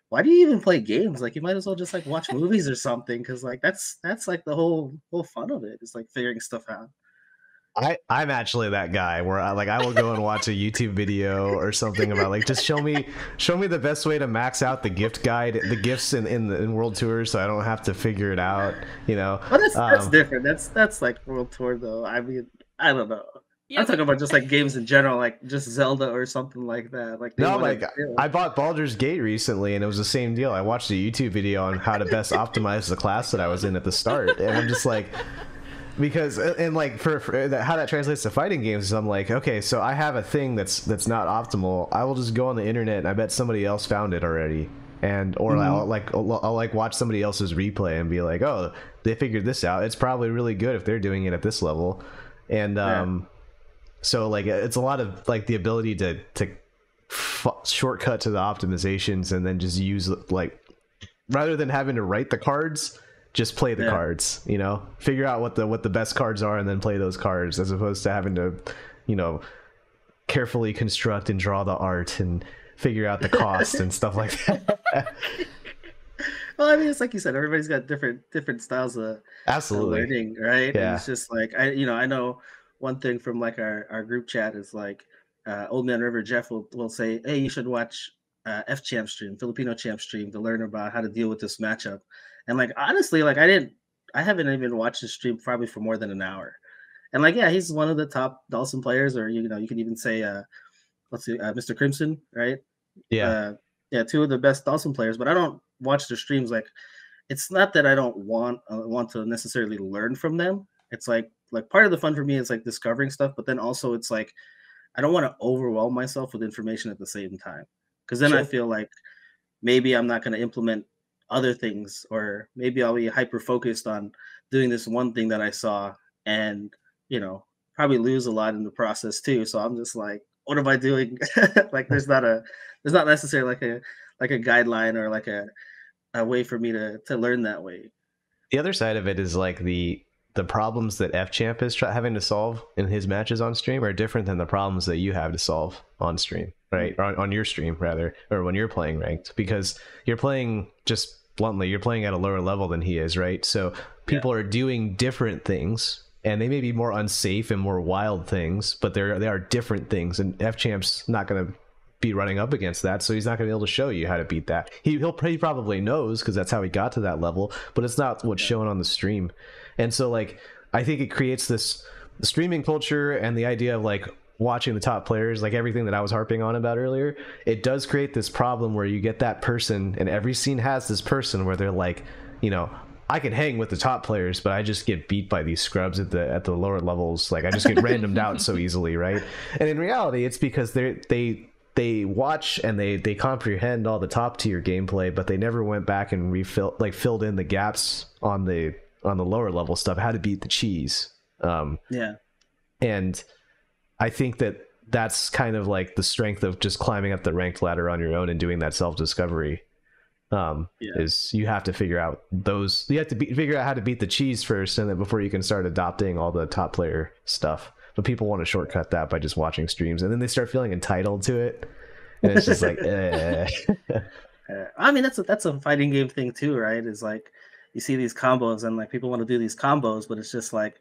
[SPEAKER 3] why do you even play games? Like you might as well just like watch movies or something. Cause like that's like the whole fun of it is like figuring stuff out.
[SPEAKER 2] I'm actually that guy where I will go and watch a YouTube video or something about like just show me the best way to max out the gift guide, the gifts in World Tour, so I don't have to figure it out, you know.
[SPEAKER 3] But that's different. That's like World Tour though. I mean, I don't know. Yeah, I'm talking about just like games in general, like just Zelda or something like that. Like
[SPEAKER 2] I bought Baldur's Gate recently, and it was the same deal. I watched a YouTube video on how to best optimize the class that I was in at the start, and I'm just like. Because and like for how that translates to fighting games is I'm like, okay, so I have a thing that's not optimal. I will just go on the internet and I bet somebody else found it already, and or I'll like watch somebody else's replay and be like, oh, they figured this out. It's probably really good if they're doing it at this level, and so like it's a lot of like the ability to shortcut to the optimizations and then just use like rather than having to write the cards. Just play the cards, you know, figure out what the best cards are and then play those cards as opposed to having to, you know, carefully construct and draw the art and figure out the cost and stuff like that.
[SPEAKER 3] Well, I mean, it's like you said, everybody's got different styles of learning, right? Yeah. And it's just like, I know one thing from like our group chat is like Old Man River Jeff will say, hey, you should watch F Champ stream, Filipino Champ stream to learn about how to deal with this matchup. And like honestly, like I haven't even watched the stream probably for more than an hour. And like, yeah, he's one of the top Dawson players, or you can even say let's see, Mr. Crimson, right?
[SPEAKER 2] Yeah.
[SPEAKER 3] Two of the best Dawson players, but I don't watch their streams. Like it's not that I don't want to necessarily learn from them. It's like part of the fun for me is like discovering stuff, but then also it's like I don't want to overwhelm myself with information at the same time. Because then I feel like maybe I'm not going to implement other things, or maybe I'll be hyper focused on doing this one thing that I saw and, probably lose a lot in the process too. So I'm just like, what am I doing? Like there's not necessarily like a guideline or like a way for me to learn that way.
[SPEAKER 2] The other side of it is like the problems that F Champ is having to solve in his matches on stream are different than the problems that you have to solve on stream, right? Or on your stream rather, or when you're playing ranked, because you're playing, just bluntly, you're playing at a lower level than he is, right? So people are doing different things, and they may be more unsafe and more wild things, but they are different things, and F Champ's not going to be running up against that, so he's not going to be able to show you how to beat that. He probably knows because that's how he got to that level, but it's not what's shown on the stream. And so like I think it creates this streaming culture and the idea of like watching the top players, like everything that I was harping on about earlier. It does create this problem where you get that person, and every scene has this person where they're like, I can hang with the top players, but I just get beat by these scrubs at the lower levels. Like I just get randomed out so easily, right? And in reality, it's because they watch and they comprehend all the top tier gameplay, but they never went back and filled in the gaps on the lower level stuff, how to beat the cheese. And I think that that's kind of like the strength of just climbing up the ranked ladder on your own and doing that self-discovery. Is you have to figure out those, you have to figure out how to beat the cheese first, and then before you can start adopting all the top player stuff. But people want to shortcut that by just watching streams, and then they start feeling entitled to it, and it's just like
[SPEAKER 3] I mean, that's a fighting game thing too, right? Is like you see these combos and like people want to do these combos, but it's just like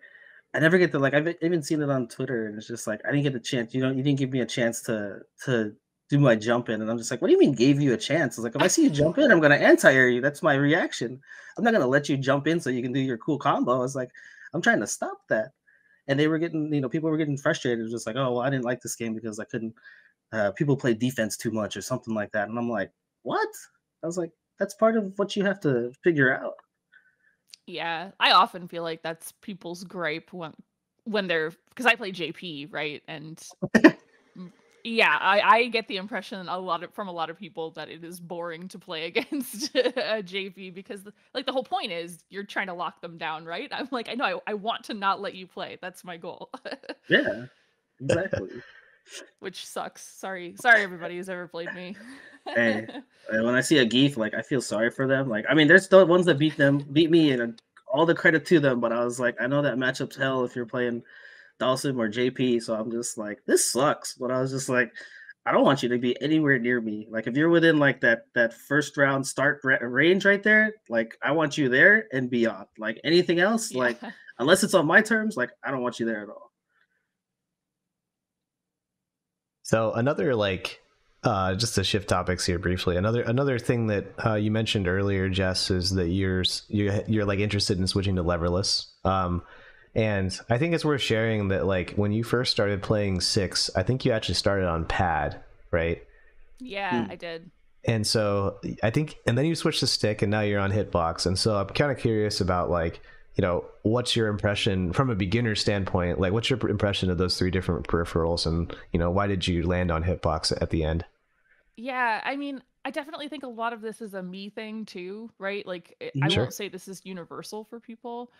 [SPEAKER 3] I never get to, like, I've even seen it on Twitter, and it's just like I didn't get a chance. You didn't give me a chance to do my jump in, and I'm just like, what do you mean gave you a chance? It's like, if I see you jump in, I'm gonna anti-air you. That's my reaction. I'm not gonna let you jump in so you can do your cool combo. It's like I'm trying to stop that. And they were getting, people were getting frustrated. It was just like, oh, well, I didn't like this game because I couldn't. People play defense too much or something like that. And I'm like, what? I was like, that's part of what you have to figure out.
[SPEAKER 1] Yeah, I often feel like that's people's gripe when they're, because I play JP, right? And yeah, I get the impression from a lot of people that it is boring to play against JP because like the whole point is you're trying to lock them down, right? I'm like, I know, I want to not let you play. That's my goal.
[SPEAKER 3] Yeah, exactly.
[SPEAKER 1] Which sucks. Sorry everybody who's ever played me.
[SPEAKER 3] Hey, when I see a Geef, like, I feel sorry for them. Like, I mean, there's still ones that beat me, and all the credit to them. But I was like, I know that matchup's hell if you're playing Dawson or JP. So I'm just like, this sucks. But I was just like, I don't want you to be anywhere near me. Like, if you're within like that first round start range right there, like, I want you there and beyond. Like, anything else, like, unless it's on my terms, like, I don't want you there at all.
[SPEAKER 2] So another, like, just to shift topics here briefly, another thing that you mentioned earlier, Jess, is that you're like interested in switching to leverless. And I think it's worth sharing that, like, when you first started playing 6, I think you actually started on pad, right?
[SPEAKER 1] Yeah, I did.
[SPEAKER 2] And so I think, and then you switched to stick, and now you're on hitbox. And so I'm kind of curious about, like, what's your impression from a beginner standpoint? Like, what's your impression of those 3 different peripherals, and why did you land on hitbox at the end?
[SPEAKER 1] Yeah, I mean, I definitely think a lot of this is a me thing too, right? Like, I won't say this is universal for people.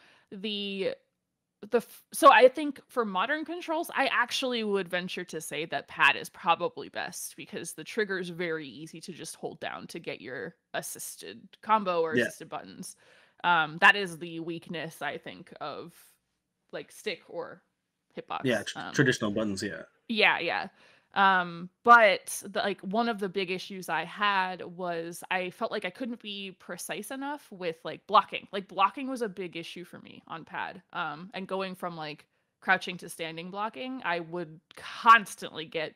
[SPEAKER 1] So I think for modern controls, I actually would venture to say that pad is probably best because the trigger is very easy to just hold down to get your assisted combo or assisted buttons. That is the weakness, I think, of like stick or hitbox.
[SPEAKER 3] Yeah, traditional buttons.
[SPEAKER 1] Yeah. But like one of the big issues I had was I felt like I couldn't be precise enough with like blocking. Like blocking was a big issue for me on pad. And going from like crouching to standing blocking, I would constantly get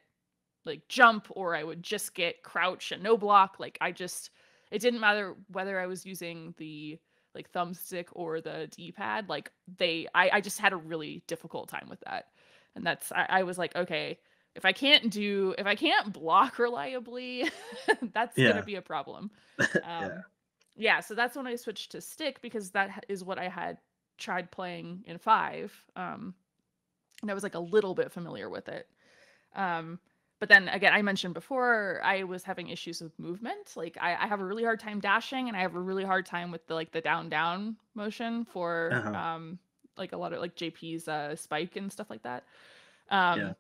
[SPEAKER 1] like jump, or I would just get crouch and no block. Like it didn't matter whether I was using the like thumbstick or the D-pad. Like I just had a really difficult time with that. And I was like, okay, if I can't block reliably, that's gonna be a problem. So that's when I switched to stick because that is what I had tried playing in 5, and I was like a little bit familiar with it. But then again, I mentioned before I was having issues with movement. Like I have a really hard time dashing, and I have a really hard time with the down motion for like a lot of like JP's spike and stuff like that. And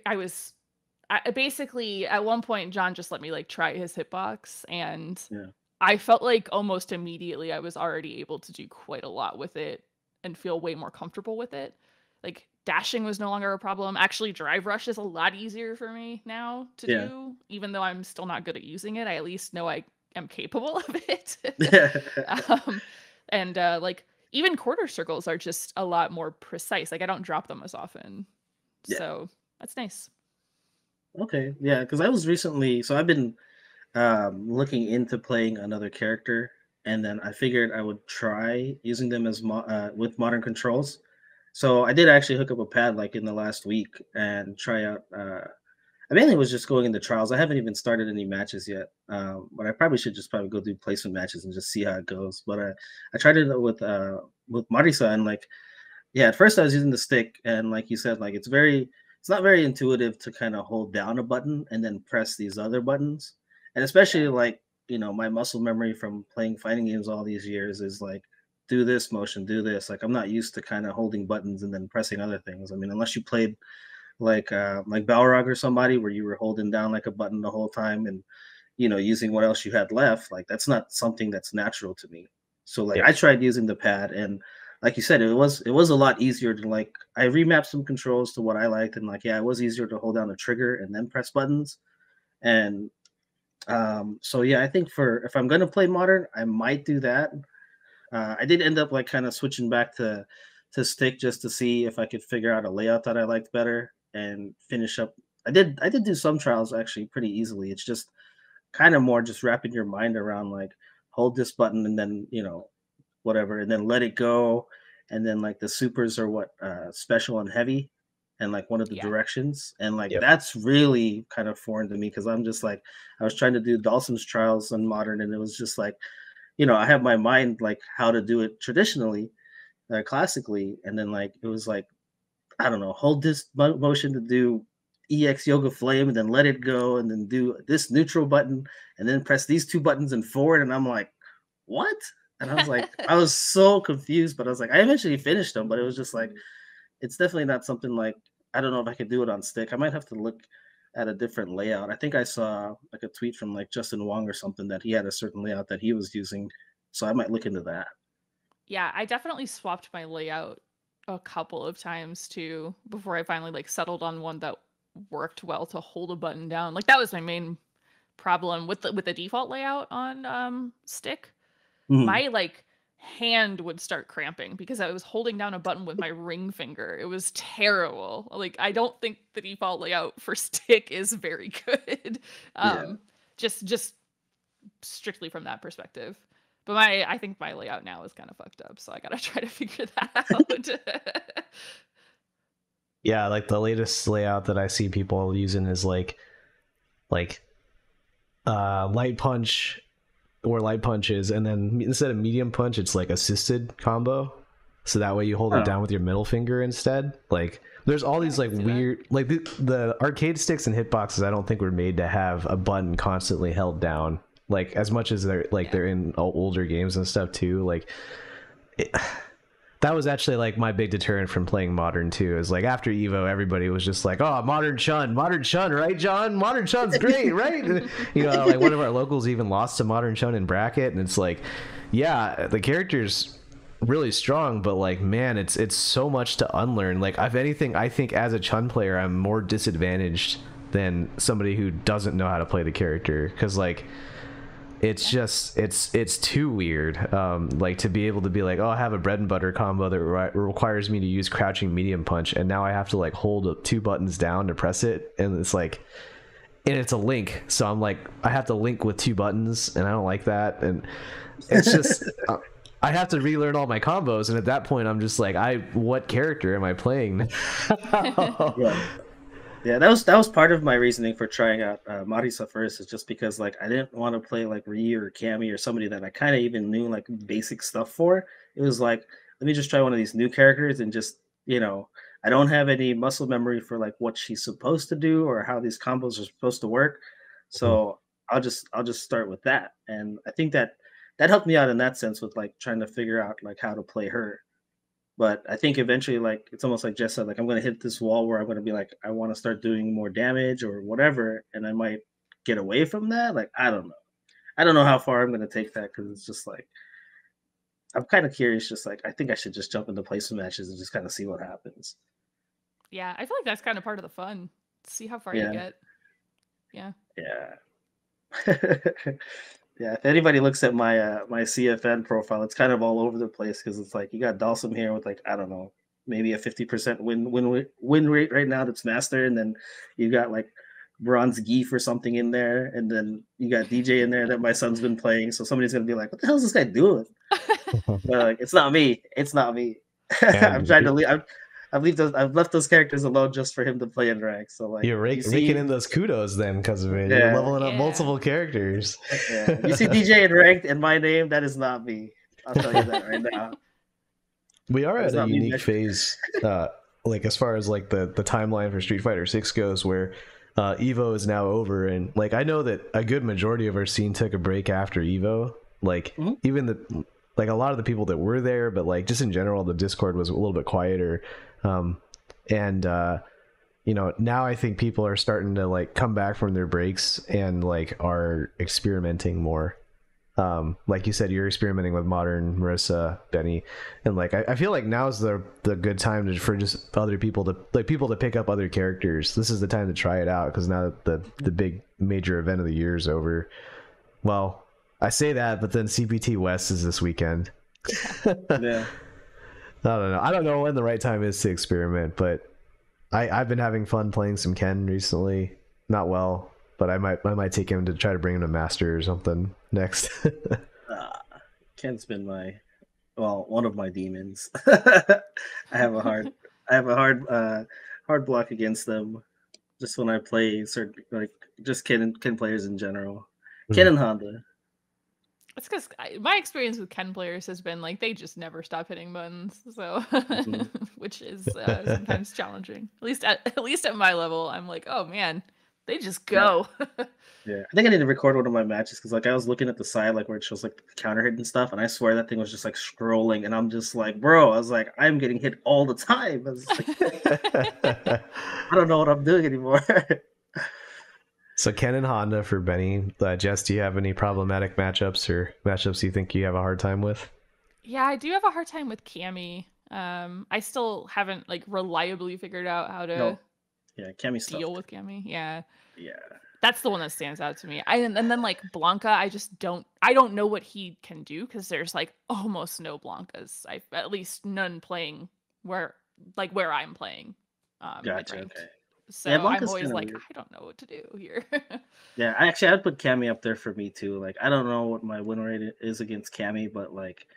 [SPEAKER 1] I basically at one point John just let me like try his hitbox, and I felt like almost immediately I was already able to do quite a lot with it and feel way more comfortable with it. Like dashing was no longer a problem. Actually, drive rush is a lot easier for me now to do, even though I'm still not good at using it. I at least know I am capable of it. And like even quarter circles are just a lot more precise. Like I don't drop them as often. So that's nice.
[SPEAKER 3] Okay, yeah, because I was recently, so I've been looking into playing another character, and then I figured I would try using them as with modern controls. So I did actually hook up a pad like in the last week and try out. I mainly was just going into trials. I haven't even started any matches yet, but I probably should just go do placement matches and just see how it goes. But I tried it with Marisa, and like, yeah, at first I was using the stick, and like you said, like it's not very intuitive to kind of hold down a button and then press these other buttons. And especially like, my muscle memory from playing fighting games all these years is like, do this motion, do this. Like I'm not used to kind of holding buttons and then pressing other things. I mean, unless you played like Balrog or somebody, where you were holding down like a button the whole time and using what else you had left. Like that's not something that's natural to me. So like
[SPEAKER 2] Yep.
[SPEAKER 3] I tried using the pad, and like you said, it was a lot easier to like I remapped some controls to what I liked, and like it was easier to hold down a trigger and then press buttons. And so yeah, I think for if I'm gonna play modern, I might do that. I did end up like kind of switching back to stick just to see if I could figure out a layout that I liked better and finish up. I did do some trials actually pretty easily. It's just kind of more just wrapping your mind around like hold this button and then whatever and then let it go, and then like the supers are what special and heavy and like one of the
[SPEAKER 1] Yeah.
[SPEAKER 3] directions, and like
[SPEAKER 2] Yep.
[SPEAKER 3] that's really kind of foreign to me because I'm just like I was trying to do Dawson's trials on modern, and it was just like I have my mind like how to do it traditionally, classically, and then like it was like I don't know, hold this motion to do EX Yoga Flame and then let it go and then do this neutral button and then press these two buttons and forward. And I'm like, what? And I was like, I was so confused, but I was like, I eventually finished them, but it was just like, it's definitely not something like, I don't know if I could do it on stick. I might have to look at a different layout. I think I saw like a tweet from like Justin Wong or something that he had a certain layout that he was using. So I might look into that.
[SPEAKER 1] Yeah, I definitely swapped my layout a couple of times too before I finally like settled on one that worked well to hold a button down. Like that was my main problem with the default layout on stick.
[SPEAKER 3] Mhm.
[SPEAKER 1] My like hand would start cramping because I was holding down a button with my ring finger. It was terrible. Like I don't think the default layout for stick is very good.
[SPEAKER 3] Yeah.
[SPEAKER 1] Just strictly from that perspective. But I think my layout now is kind of fucked up, so I gotta try to figure that out.
[SPEAKER 2] Yeah, like the latest layout that I see people using is like light punch or light punches, and then instead of medium punch, it's like assisted combo. So that way you hold it
[SPEAKER 3] Oh,
[SPEAKER 2] down with your middle finger instead. Like there's all
[SPEAKER 1] Yeah,
[SPEAKER 2] these
[SPEAKER 1] I
[SPEAKER 2] like
[SPEAKER 1] can see that.
[SPEAKER 2] weird like the arcade sticks and hitboxes I don't think were made to have a button constantly held down. Like as much as they're like
[SPEAKER 1] Yeah.
[SPEAKER 2] they're in older games and stuff too. Like it, that was actually like my big deterrent from playing modern too. Is like after Evo, everybody was just like, "Oh, modern Chun, right, John? Modern Chun's great, right?" You know, like one of our locals even lost to modern Chun in bracket, and it's like, yeah, the character's really strong, but like, man, it's so much to unlearn. Like, if anything, I think as a Chun player, I'm more disadvantaged than somebody who doesn't know how to play the character, because like it's just it's too weird, like to be able to be like, oh, I have a bread and butter combo that requires me to use crouching medium punch, and now I have to like hold two buttons down to press it, and it's like, and it's a link, so I'm like, I have to link with two buttons, and I don't like that, and it's just I have to relearn all my combos, and at that point I'm just like, what character am I playing?
[SPEAKER 3] yeah. Yeah, that was part of my reasoning for trying out Marisa first, is just because like I didn't want to play like Ryu or Cammy or somebody that I kind of even knew like basic stuff for. It was like, let me just try one of these new characters and just I don't have any muscle memory for like what she's supposed to do or how these combos are supposed to work, so I'll just start with that, and I think that helped me out in that sense with like trying to figure out like how to play her. But I think eventually, like it's almost like Jess said, like I'm gonna hit this wall where I'm gonna be like, I want to start doing more damage or whatever, and I might get away from that. Like I don't know. I don't know how far I'm gonna take that because it's just like I'm kind of curious. Just like I think I should just jump into play some matches and just kind of see what happens.
[SPEAKER 1] Yeah, I feel like that's kind of part of the fun. See how far you
[SPEAKER 3] Yeah,
[SPEAKER 1] get. Yeah.
[SPEAKER 3] yeah, yeah. If anybody looks at my CFN profile, it's kind of all over the place because it's like you got Dalsum here with like I don't know, maybe a 50% win rate right now that's master, and then you got like Bronze Geef or something in there, and then you got DJ in there that my son's been playing. So somebody's gonna be like, "What the hell is this guy doing?" But like, it's not me. It's not me. I'm
[SPEAKER 2] And
[SPEAKER 3] trying to leave. I've left those characters alone just for him to play in rank. So like,
[SPEAKER 2] you're
[SPEAKER 3] you
[SPEAKER 2] raking
[SPEAKER 3] see,
[SPEAKER 2] in those kudos then because of it. You're
[SPEAKER 3] yeah,
[SPEAKER 2] leveling up
[SPEAKER 1] Yeah.
[SPEAKER 2] multiple characters.
[SPEAKER 3] yeah. You see DJ in ranked in my name. That is not me. I'll tell you that right now.
[SPEAKER 2] We are
[SPEAKER 3] That is
[SPEAKER 2] at a
[SPEAKER 3] not me.
[SPEAKER 2] unique phase, like as far as like the timeline for Street Fighter 6 goes, where Evo is now over, and like I know that a good majority of our scene took a break after Evo. Like
[SPEAKER 3] Mhm.
[SPEAKER 2] even like a lot of the people that were there, but like just in general, the Discord was a little bit quieter, and now I think people are starting to like come back from their breaks and like are experimenting more. Like you said, you're experimenting with modern, Marissa, Benny, and like I feel like now's the good time for just other people to pick up other characters. This is the time to try it out, because now that the big major event of the year is over. Well, I say that, but then CPT West is this weekend.
[SPEAKER 3] Yeah.
[SPEAKER 2] I don't know when the right time is to experiment, but I've been having fun playing some Ken recently. Not well, but I might take him to try to bring him to Master or something next.
[SPEAKER 3] Ken's been one of my demons. I have a hard block against them. Just when I play certain just Ken players in general. Ken and Honda.
[SPEAKER 1] It's because my experience with Ken players has been like they just never stop hitting buttons, so which is sometimes challenging. At least at my level, I'm like, oh man, they just go.
[SPEAKER 3] Yeah, I think I need to record one of my matches because like I was looking at the side like where it shows like the counter hit and stuff, and I swear that thing was just like scrolling, and I'm just like, bro, I was like, I'm getting hit all the time. I was like, I don't know what I'm doing anymore.
[SPEAKER 2] So Ken and Honda for Benny. Jess, do you have any problematic matchups or matchups you think you have a hard time with?
[SPEAKER 1] Yeah, I do have a hard time with Cammy. I still haven't like reliably figured out how to
[SPEAKER 3] Cammy
[SPEAKER 1] deal with Cammy. Yeah.
[SPEAKER 3] Yeah.
[SPEAKER 1] That's the one that stands out to me. And then like Blanca, I don't know what he can do because there's like almost no Blancas. At least none playing where I'm playing.
[SPEAKER 3] Gotcha. Okay.
[SPEAKER 1] So yeah, I'm always like, weird. I don't know what to do here.
[SPEAKER 3] Yeah, I'd put Cammy up there for me too. Like, I don't know what my win rate is against Cammy, but like,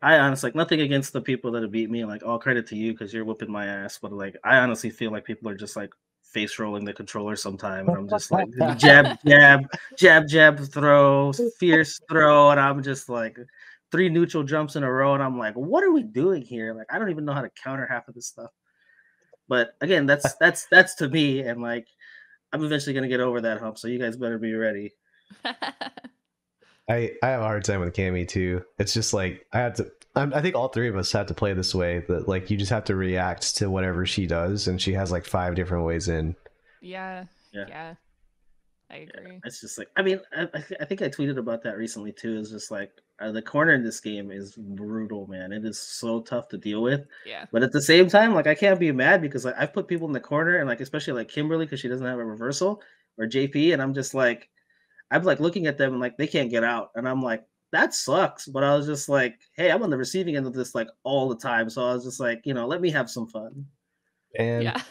[SPEAKER 3] I honestly, like, nothing against the people that have beat me. Like, all credit to you because you're whooping my ass. But like, I honestly feel like people are just like face rolling the controller sometime, and I'm just like jab, jab, jab, jab, throw, fierce throw, and I'm just like 3 neutral jumps in a row, and I'm like, what are we doing here? Like, I don't even know how to counter half of this stuff. But again, that's to me, and like I'm eventually gonna get over that hump. So you guys better be ready.
[SPEAKER 2] I have a hard time with Cammy too. It's just like I think all 3 of us have to play this way. That like you just have to react to whatever she does, and she has like 5 different ways in.
[SPEAKER 1] Yeah. I agree.
[SPEAKER 3] Yeah, it's just like I mean I think I tweeted about that recently too. It's just like the corner in this game is brutal, man. It is so tough to deal with.
[SPEAKER 1] Yeah.
[SPEAKER 3] But at the same time, like I can't be mad because like I've put people in the corner and like especially like Kimberly because she doesn't have a reversal or JP, and I'm like looking at them and like they can't get out, and I'm like that sucks. But I was just like, hey, I'm on the receiving end of this like all the time, so I was just like, let me have some fun.
[SPEAKER 2] And yeah.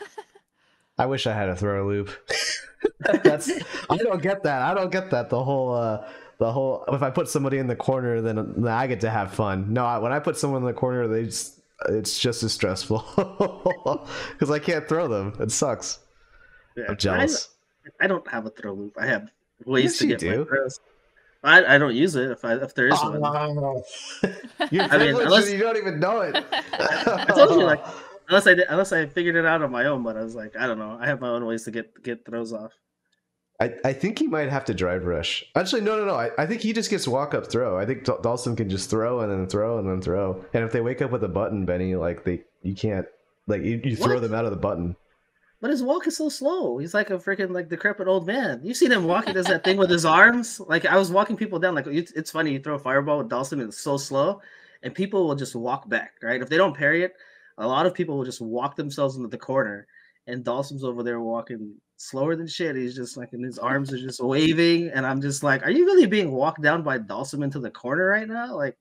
[SPEAKER 2] I wish I had a throw loop. I don't get that. The whole if I put somebody in the corner, then I get to have fun. No, when I put someone in the corner, it's just as stressful because I can't throw them. It sucks. Yeah, I'm jealous.
[SPEAKER 3] I don't have a throw loop. I have ways to get my throws. I don't use it if there is one.
[SPEAKER 2] You're unless you don't even know it.
[SPEAKER 3] I told you like. Unless I figured it out on my own, but I was like, I don't know. I have my own ways to get throws off.
[SPEAKER 2] I think he might have to drive rush. Actually, no. I think he just gets walk up throw. I think Dawson can just throw and then throw and then throw. And if they wake up with a button, Benny, like you can't like you throw them out of the button.
[SPEAKER 3] But his walk is so slow. He's like a freaking like decrepit old man. You seen him walk? He does that thing with his arms. Like I was walking people down. Like it's funny. You throw a fireball with Dawson and it's so slow, and people will just walk back. Right? If they don't parry it. A lot of people will just walk themselves into the corner, and Dawson's over there walking slower than shit. He's just like, and his arms are just waving, and I'm just like, are you really being walked down by Dawson into the corner right now? Like,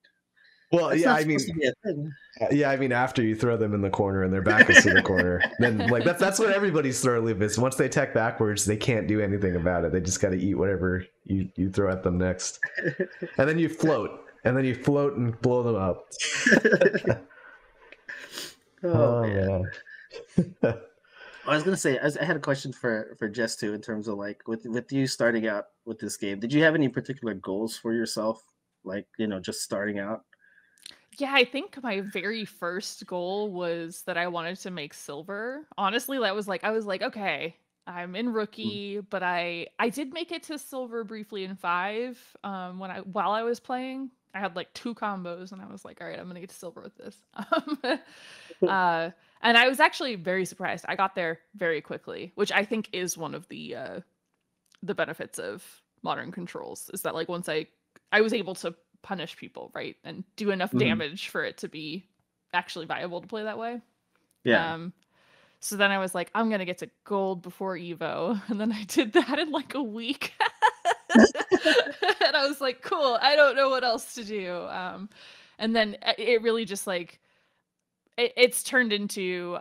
[SPEAKER 2] well, yeah, I mean, after you throw them in the corner and their back is to the corner, then like that's what everybody's throw loop is. Once they tech backwards, they can't do anything about it. They just got to eat whatever you throw at them next, and then you float, and blow them up.
[SPEAKER 3] Oh man. I was gonna say I had a question for Jess too in terms of like with you starting out with this game. Did you have any particular goals for yourself, like just starting out?
[SPEAKER 1] Yeah, I think my very first goal was that I wanted to make silver. Honestly, I was like, okay, I'm in rookie, but I did make it to silver briefly in 5. While I was playing. I had like 2 combos and I was like, all right, I'm gonna get to silver with this. And I was actually very surprised. I got there very quickly, which I think is one of the benefits of modern controls, is that like once I was able to punish people, right, and do enough damage for it to be actually viable to play that way.
[SPEAKER 3] Yeah.
[SPEAKER 1] So then I was like, I'm gonna get to gold before Evo, and then I did that in like a week. And I was like, cool, I don't know what else to do. And then it really just like it's turned into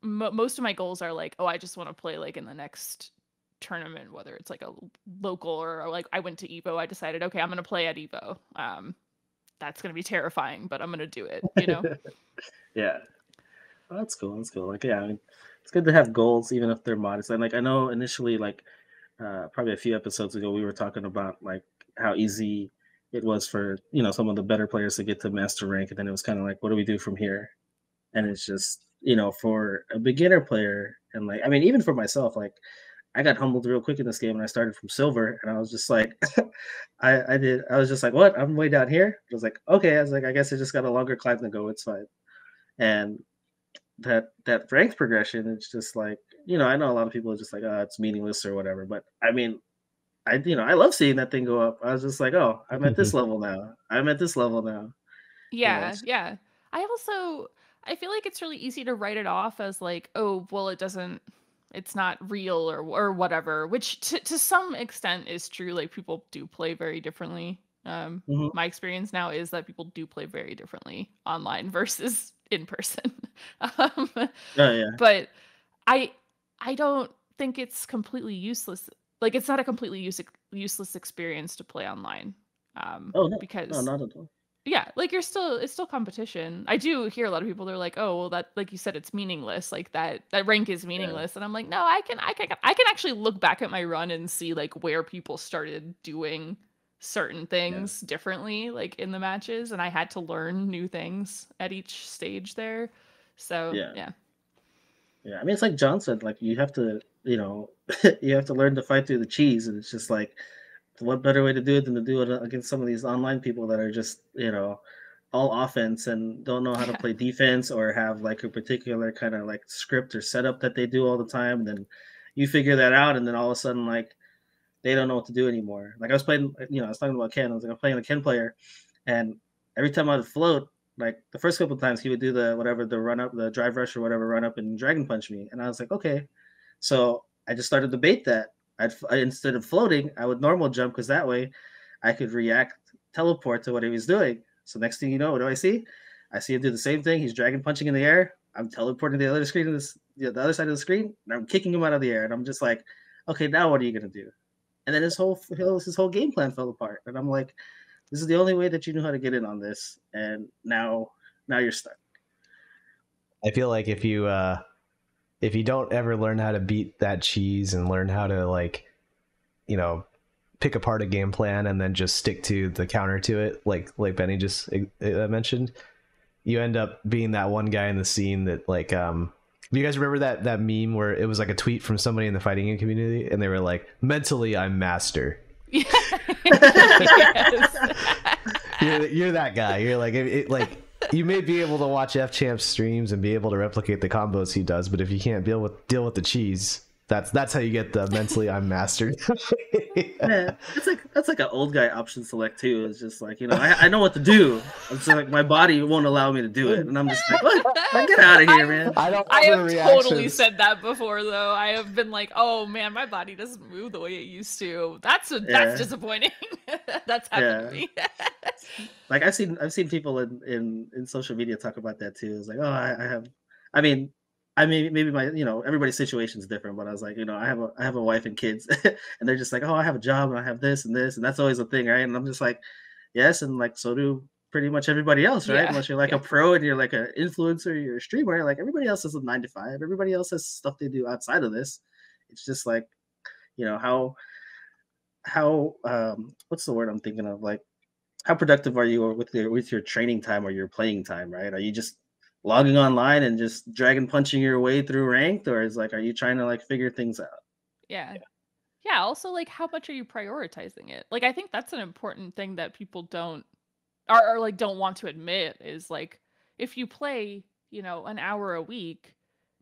[SPEAKER 1] most of my goals are like, oh, I just want to play like in the next tournament, whether it's like a local or like I went to Evo, I decided, okay, I'm gonna play at Evo. That's gonna be terrifying, but I'm gonna do it, you know.
[SPEAKER 3] Yeah. Oh, that's cool. That's cool. Like, yeah, I mean, it's good to have goals, even if they're modest. And like, I know initially, like, probably a few episodes ago, we were talking about like how easy it was for some of the better players to get to master rank, and then it was kind of like, what do we do from here? And it's just for a beginner player, and like, I mean, even for myself, like, I got humbled real quick in this game, and I started from silver, and I was just like, I was just like, what? I'm way down here. I was like, okay. I was like, I guess I just got a longer climb to go. It's fine. And that rank progression, it's just like, I know a lot of people are just like, oh, it's meaningless or whatever, but I mean, I love seeing that thing go up. I was just like, oh, I'm at this level now. I'm at this level now.
[SPEAKER 1] Yeah, yeah. I feel like it's really easy to write it off as like, oh, well, it's not real or whatever, which to some extent is true. Like people do play very differently. My experience now is that people do play very differently online versus in person.
[SPEAKER 3] Oh yeah.
[SPEAKER 1] But I don't think it's completely useless. Like it's not a completely useless experience to play online.
[SPEAKER 3] Oh no, no,
[SPEAKER 1] Because
[SPEAKER 3] not at all.
[SPEAKER 1] yeah, like it's still competition. I do hear a lot of people, they're like, oh well, that, like you said, it's meaningless, like that rank is
[SPEAKER 3] Yeah.
[SPEAKER 1] meaningless. And I'm like, no, I can actually look back at my run and see like where people started doing certain
[SPEAKER 3] Yeah.
[SPEAKER 1] things differently, like in the matches, and I had to learn new things at each stage there. So
[SPEAKER 3] Yeah.
[SPEAKER 1] yeah.
[SPEAKER 3] Yeah. I mean, it's like John said, like you have to, you have to learn to fight through the cheese, and it's just like, what better way to do it than to do it against some of these online people that are just, all offense and don't know how to
[SPEAKER 1] Yeah.
[SPEAKER 3] play defense or have like a particular kind of like script or setup that they do all the time. And then you figure that out, and then all of a sudden, like, they don't know what to do anymore. Like I was playing, I was talking about Ken. I was like, I'm playing a Ken player, and every time I would float, like the first couple of times, he would do the run up, the drive rush or whatever, run up and dragon punch me, and I was like, okay. So I just started to bait that. Instead of floating, I would normal jump because that way I could react, teleport to what he was doing. So next thing you know, what do I see? I see him do the same thing. He's dragon punching in the air. I'm teleporting to the other screen, the other side of the screen, and I'm kicking him out of the air. And I'm just like, okay, now what are you gonna do? And then his whole game plan fell apart. And I'm like, this is the only way that you knew how to get in on this, and now you're stuck.
[SPEAKER 2] I feel like if you don't ever learn how to beat that cheese and learn how to like, pick apart a game plan and then just stick to the counter to it, like Benny just mentioned, you end up being that one guy in the scene that like, do you guys remember that meme where it was like a tweet from somebody in the fighting game community and they were like, mentally I'm master.
[SPEAKER 1] Yes.
[SPEAKER 2] You're that guy. You're like, like you may be able to watch F Champ's streams and be able to replicate the combos he does, but if you can't deal with the cheese, that's how you get the mentally I'm mastered.
[SPEAKER 3] Yeah, that's like an old guy option select too. It's just like, I know what to do. It's like my body won't allow me to do it, and I'm just like, what? Like, get out of here, man.
[SPEAKER 1] I have totally said that before, though. I have been like, oh man, my body doesn't move the way it used to. That's disappointing. That's happened to me.
[SPEAKER 3] Like I've seen people in social media talk about that too. It's like, oh, I have. I mean, maybe my everybody's situation is different, but I was like, I have a wife and kids, and they're just like, oh, I have a job and I have this and this, and that's always a thing, right? And I'm just like, yes, and like so do pretty much everybody else, right?
[SPEAKER 1] Yeah.
[SPEAKER 3] Unless you're like a pro and you're like an influencer, you're a streamer, like everybody else has a 9 to 5. Everybody else has stuff they do outside of this. It's just like, how what's the word I'm thinking of? Like, how productive are you with your training time or your playing time, right? Are you just logging online and just dragon punching your way through ranked, or are you trying to like figure things out?
[SPEAKER 1] Yeah. Also, like, how much are you prioritizing it? Like, I think that's an important thing that people don't want to admit is like, if you play, an hour a week,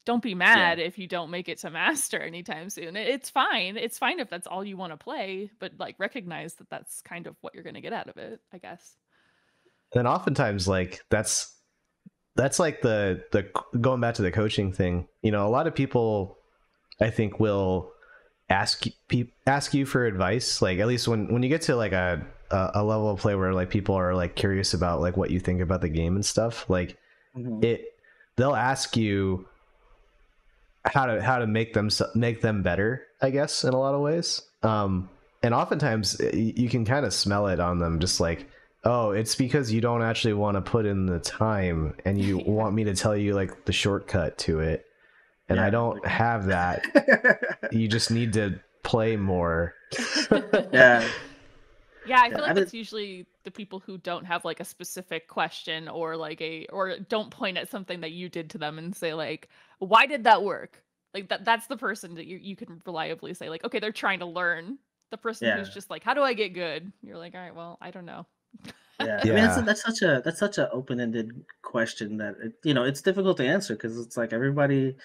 [SPEAKER 1] don't be mad if you don't make it to master anytime soon. It's fine. It's fine if that's all you want to play, but like recognize that that's kind of what you're going to get out of it, I guess.
[SPEAKER 2] And oftentimes, like that's like the going back to the coaching thing. A lot of people, I think, will ask you for advice. Like at least when you get to like a level of play where like people are like curious about like what you think about the game and stuff. Like they'll ask you how to make them better, I guess, in a lot of ways. And oftentimes you can kind of smell it on them, just like, oh, it's because you don't actually want to put in the time and you want me to tell you like the shortcut to it. And I don't have that. You just need to play more.
[SPEAKER 3] Yeah.
[SPEAKER 1] Yeah, I feel like it's usually the people who don't have like a specific question or or don't point at something that you did to them and say like, why did that work? Like that's the person that you can reliably say like, okay, they're trying to learn. The person who's just like, how do I get good? You're like, all right, well, I don't know.
[SPEAKER 3] Yeah. I mean, that's such a open-ended question that it's difficult to answer because it's like everybody's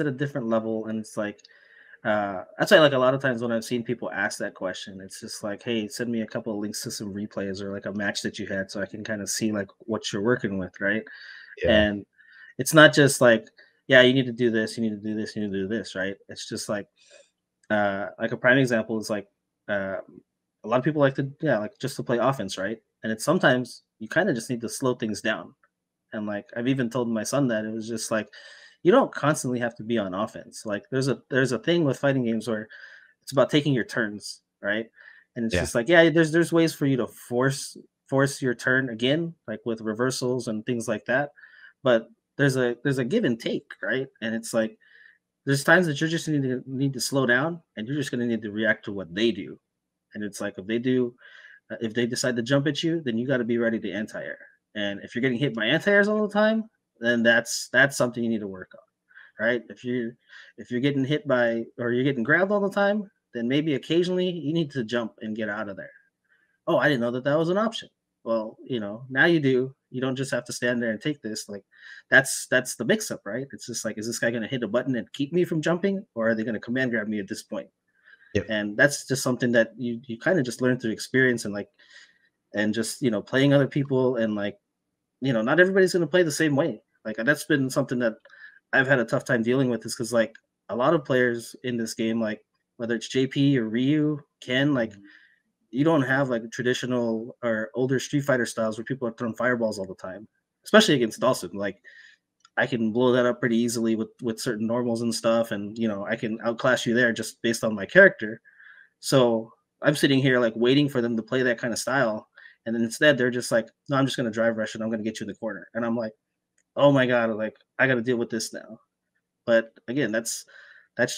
[SPEAKER 3] at a different level, and it's like that's why like a lot of times when I've seen people ask that question, it's just like, hey, send me a couple of links to some replays or like a match that you had so I can kind of see like what you're working with, right? Yeah. And it's not just like, yeah, you need to do this, you need to do this, you need to do this, right? It's just like a prime example is like a lot of people like just to play offense, right? And it's sometimes you kind of just need to slow things down. And like I've even told my son that it was just like you don't constantly have to be on offense. Like there's a thing with fighting games where it's about taking your turns, right? And it's just like, yeah, there's ways for you to force your turn again, like with reversals and things like that. But there's a give and take, right? And it's like there's times that you're just need to slow down and you're just gonna need to react to what they do. And it's like if they decide to jump at you, then you got to be ready to anti-air. And if you're getting hit by anti-airs all the time, then that's something you need to work on, right? If you're getting hit by or you're getting grabbed all the time, then maybe occasionally you need to jump and get out of there. Oh, I didn't know that was an option. Well, now you do. You don't just have to stand there and take this. Like that's the mix-up, right? It's just like, is this guy going to hit a button and keep me from jumping, or are they going to command grab me at this point? Yep. And that's just something that you kind of just learn through experience and just playing other people, and like not everybody's going to play the same way. Like that's been something that I've had a tough time dealing with, is because like a lot of players in this game, like whether it's JP or Ryu, Ken, like you don't have like traditional or older Street Fighter styles where people are throwing fireballs all the time, especially against Dawson. Like I can blow that up pretty easily with certain normals and stuff. And, I can outclass you there just based on my character. So I'm sitting here like waiting for them to play that kind of style. And then instead they're just like, no, I'm just going to drive rush and I'm going to get you in the corner. And I'm like, oh my God, like I got to deal with this now. But again, that's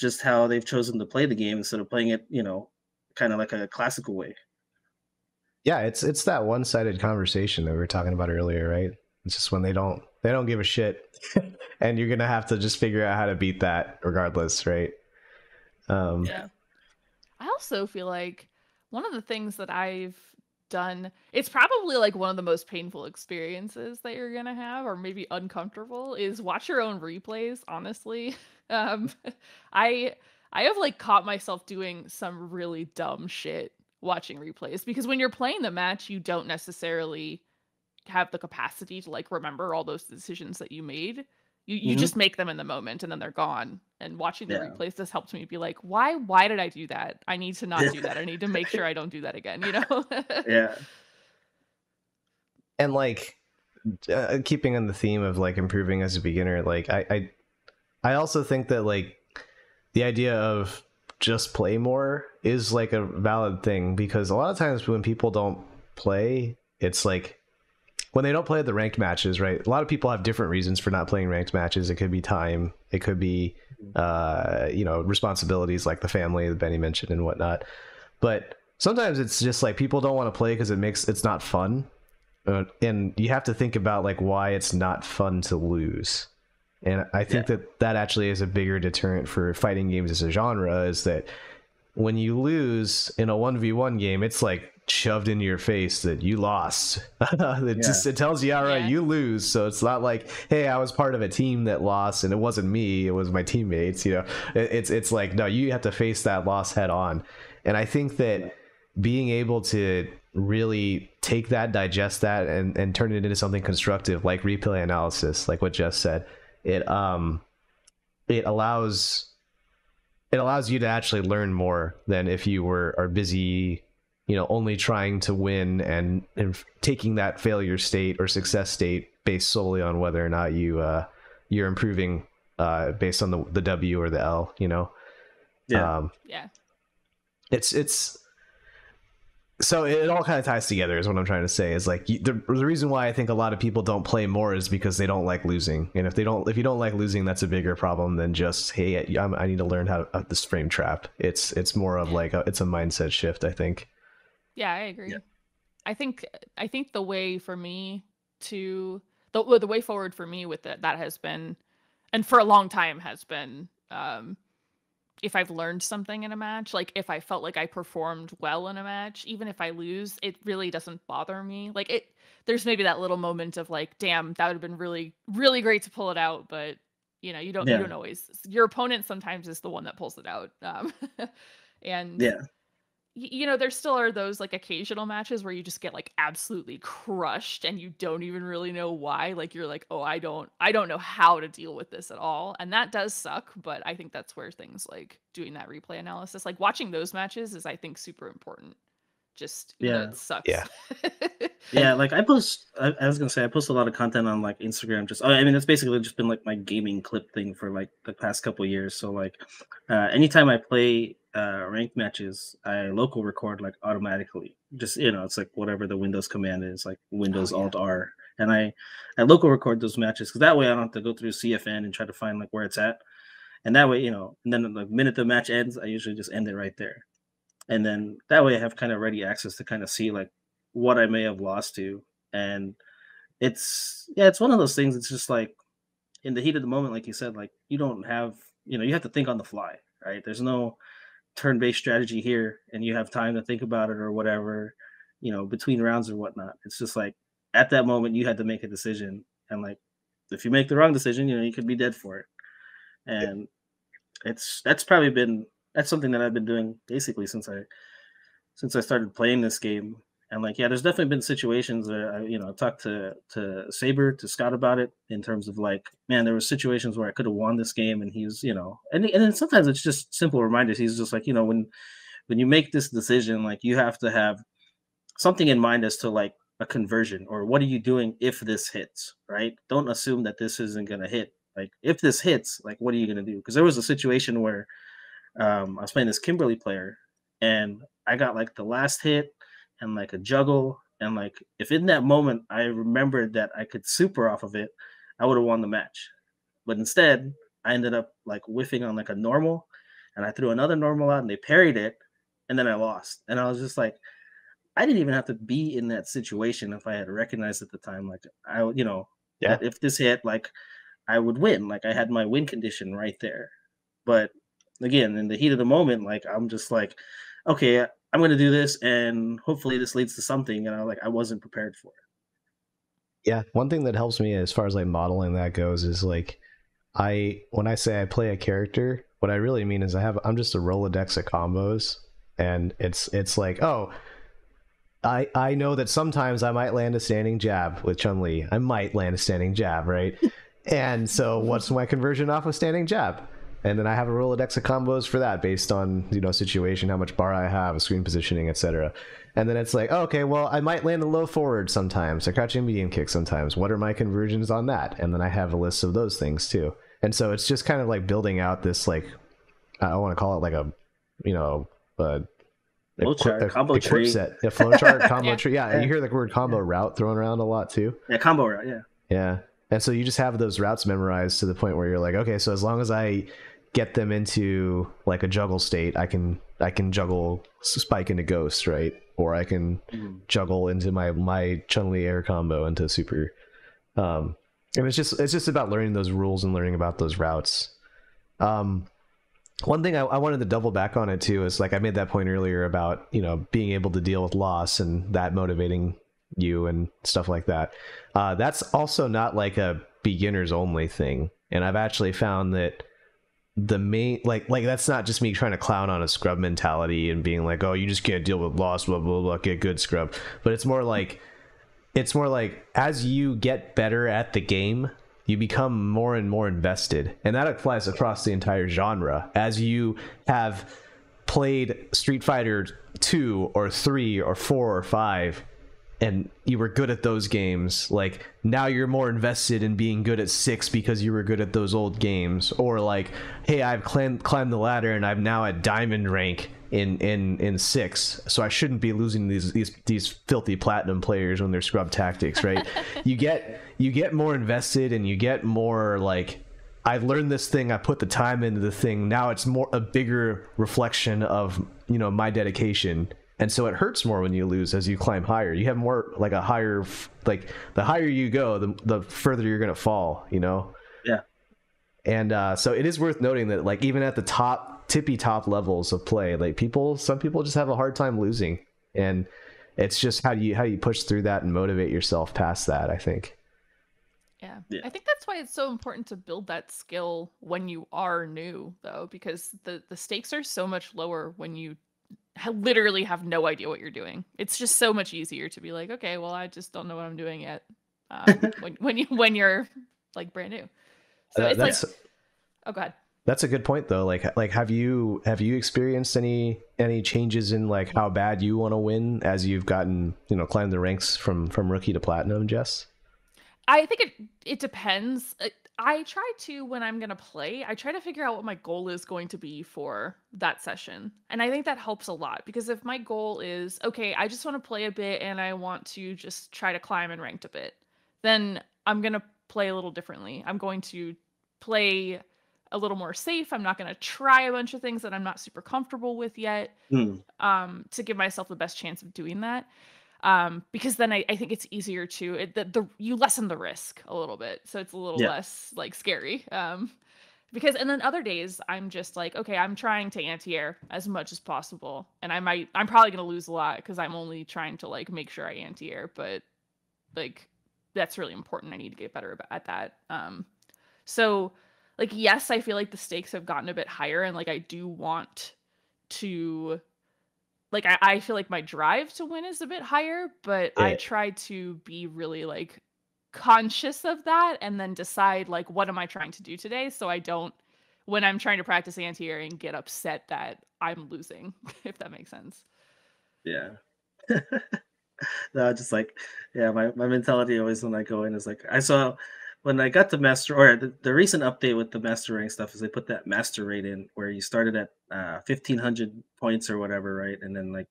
[SPEAKER 3] just how they've chosen to play the game instead of playing it, kind of like a classical way.
[SPEAKER 2] Yeah. It's that one-sided conversation that we were talking about earlier, right? It's just when they don't give a shit and you're going to have to just figure out how to beat that regardless. Right.
[SPEAKER 1] Yeah. I also feel like one of the things that I've done, it's probably like one of the most painful experiences that you're going to have, or maybe uncomfortable, is watch your own replays. Honestly. I have like caught myself doing some really dumb shit watching replays, because when you're playing the match, you don't necessarily have the capacity to like remember all those decisions that you made. You just make them in the moment and then they're gone. And watching the replays, this helped me be like, why did I do that? I need to not do that. I need to make sure I don't do that again,
[SPEAKER 3] Yeah.
[SPEAKER 2] And like keeping on the theme of like improving as a beginner, like I also think that like the idea of just play more is like a valid thing, because a lot of times when people don't play, it's like when they don't play the ranked matches, right? A lot of people have different reasons for not playing ranked matches. It could be time. It could be, responsibilities like the family that Benny mentioned and whatnot. But sometimes it's just like people don't want to play because it's not fun. And you have to think about like why it's not fun to lose. And I think that actually is a bigger deterrent for fighting games as a genre, is that when you lose in a 1v1 game, it's like shoved into your face that you lost. It tells you outright you lose. So it's not like, hey, I was part of a team that lost and it wasn't me, it was my teammates. It's like, no, you have to face that loss head on. And I think that being able to really take that, digest that, and turn it into something constructive, like replay analysis, like what Jess said, it allows you to actually learn more than if you are busy, only trying to win and taking that failure state or success state based solely on whether or not you're improving based on the W or the L. It's so it all kind of ties together is what I'm trying to say. Is like the reason why I think a lot of people don't play more is because they don't like losing. And if you don't like losing, that's a bigger problem than just, hey, I need to learn how to this frame trap. It's more of like it's a mindset shift, I think.
[SPEAKER 1] Yeah, I agree. I think the way for me to the way forward for me with that has been, and for a long time has been, if I've learned something in a match, like if I felt like I performed well in a match, even if I lose, it really doesn't bother me. Like there's maybe that little moment of like, damn, that would have been really, really great to pull it out, but you don't always. Your opponent sometimes is the one that pulls it out, and there still are those like occasional matches where you just get like absolutely crushed and you don't even really know why. Like you're like, oh, I don't know how to deal with this at all. And that does suck. But I think that's where things like doing that replay analysis, like watching those matches is, I think, super important. Just, it sucks.
[SPEAKER 3] Yeah. Like I was going to say, I post a lot of content on like Instagram. It's basically just been like my gaming clip thing for like the past couple of years. So like anytime I play ranked matches, I local record like automatically. Just, it's like whatever the Windows command is, like Windows Alt R. And I local record those matches because that way I don't have to go through CFN and try to find like where it's at. And that way, and then the minute the match ends, I usually just end it right there. And then that way I have kind of ready access to kind of see like what I may have lost to. And it's one of those things. It's just like in the heat of the moment, like you said, like you don't have, you have to think on the fly, right? There's no turn-based strategy here and you have time to think about it or whatever, between rounds or whatnot. It's just like at that moment you had to make a decision. And like, if you make the wrong decision, you could be dead for it. And that's something that I've been doing basically since I started playing this game. And like, there's definitely been situations where I talked to Saber, to Scott about it in terms of like, man, there were situations where I could have won this game, and he's, and then sometimes it's just simple reminders. He's just like, when you make this decision, like you have to have something in mind as to like a conversion, or what are you doing if this hits, right? Don't assume that this isn't going to hit. Like if this hits, like what are you going to do? Because there was a situation where I was playing this Kimberly player, and I got like the last hit and like a juggle, and like if in that moment I remembered that I could super off of it, I would have won the match. But instead, I ended up like whiffing on like a normal, and I threw another normal out, and they parried it, and then I lost. And I was just like, I didn't even have to be in that situation if I had recognized at the time, like that if this hit, like I would win. Like I had my win condition right there. But again, in the heat of the moment, like I'm just like, okay, I'm going to do this, and hopefully this leads to something. And I wasn't prepared for it.
[SPEAKER 2] Yeah, one thing that helps me as far as like modeling that goes is like, when I say I play a character, what I really mean is I'm just a Rolodex of combos, and it's like, oh, I know that sometimes I might land a standing jab with Chun-Li. I might land a standing jab, right? And so what's my conversion off of standing jab? And then I have a Rolodex of combos for that based on, situation, how much bar I have, screen positioning, etc. And then it's like, oh, okay, well, I might land a low forward sometimes, a crouching medium kick sometimes. What are my conversions on that? And then I have a list of those things too. And so it's just kind of like building out this, like, I want to call it like a
[SPEAKER 3] flowchart, combo tree.
[SPEAKER 2] Set. Yeah, flowchart, combo tree. Yeah, you hear the word combo route thrown around a lot too.
[SPEAKER 3] Yeah, combo route, yeah.
[SPEAKER 2] Yeah. And so you just have those routes memorized to the point where you're like, okay, so as long as I get them into like a juggle state, I can juggle spike into ghost, right? Or I can juggle into my Chun-Li air combo into super. And it's just about learning those rules and learning about those routes. One thing I wanted to double back on it too is like I made that point earlier about, you know, being able to deal with loss and that motivating you and stuff like that. That's also not like a beginners only thing. And I've actually found that the main like that's not just me trying to clown on a scrub mentality and being like, oh, you just can't deal with loss, blah blah blah, get good scrub. But it's more like as you get better at the game, you become more and more invested, and that applies across the entire genre. As you have played Street Fighter 2 or 3 or 4 or 5 and you were good at those games, like now you're more invested in being good at 6 because you were good at those old games. Or like, hey, I've climbed the ladder and I'm now at diamond rank in 6, so I shouldn't be losing these filthy platinum players when they're scrub tactics, right? you get more invested, and you get more like, I learned this thing, I put the time into the thing, now it's more a bigger reflection of, you know, my dedication. And so it hurts more when you lose as you climb higher. You have more like a higher, like the higher you go, the further you're going to fall, you know?
[SPEAKER 3] Yeah.
[SPEAKER 2] And so it is worth noting that like even at the tippy top levels of play, like some people just have a hard time losing. And it's just how do you push through that and motivate yourself past that, I think.
[SPEAKER 1] Yeah. I think that's why it's so important to build that skill when you are new, though, because the stakes are so much lower when you literally have no idea what you're doing. It's just so much easier to be like, okay, well, I just don't know what I'm doing yet. When you're like brand new. So it's like, oh, go ahead.
[SPEAKER 2] That's a good point though. Like have you experienced any changes in like how bad you want to win as you've gotten, you know, climbed the ranks from rookie to platinum, Jess?
[SPEAKER 1] I think it depends. I try to, when I'm going to play, I try to figure out what my goal is going to be for that session. And I think that helps a lot, because if my goal is, okay, I just want to play a bit and I want to just try to climb and ranked a bit, then I'm going to play a little differently. I'm going to play a little more safe. I'm not going to try a bunch of things that I'm not super comfortable with yet, to give myself the best chance of doing that. Because then I think it's easier to you lessen the risk a little bit, so it's a little less like scary. Because and then other days I'm just like, okay, I'm trying to anti-air as much as possible, and I'm probably gonna lose a lot because I'm only trying to like make sure I anti-air, but like that's really important. I need to get better at that. So like yes, I feel like the stakes have gotten a bit higher, and like I do want to. Like, I feel like my drive to win is a bit higher, but I try to be really, like, conscious of that and then decide, like, what am I trying to do today, so I don't, when I'm trying to practice anti-airing, get upset that I'm losing, if that makes sense.
[SPEAKER 3] Yeah. No, just like, yeah, my mentality always when I go in is like, I saw when I got the master, or the recent update with the master rank stuff is they put that master rate in where you started at 1500 points or whatever, right? And then like,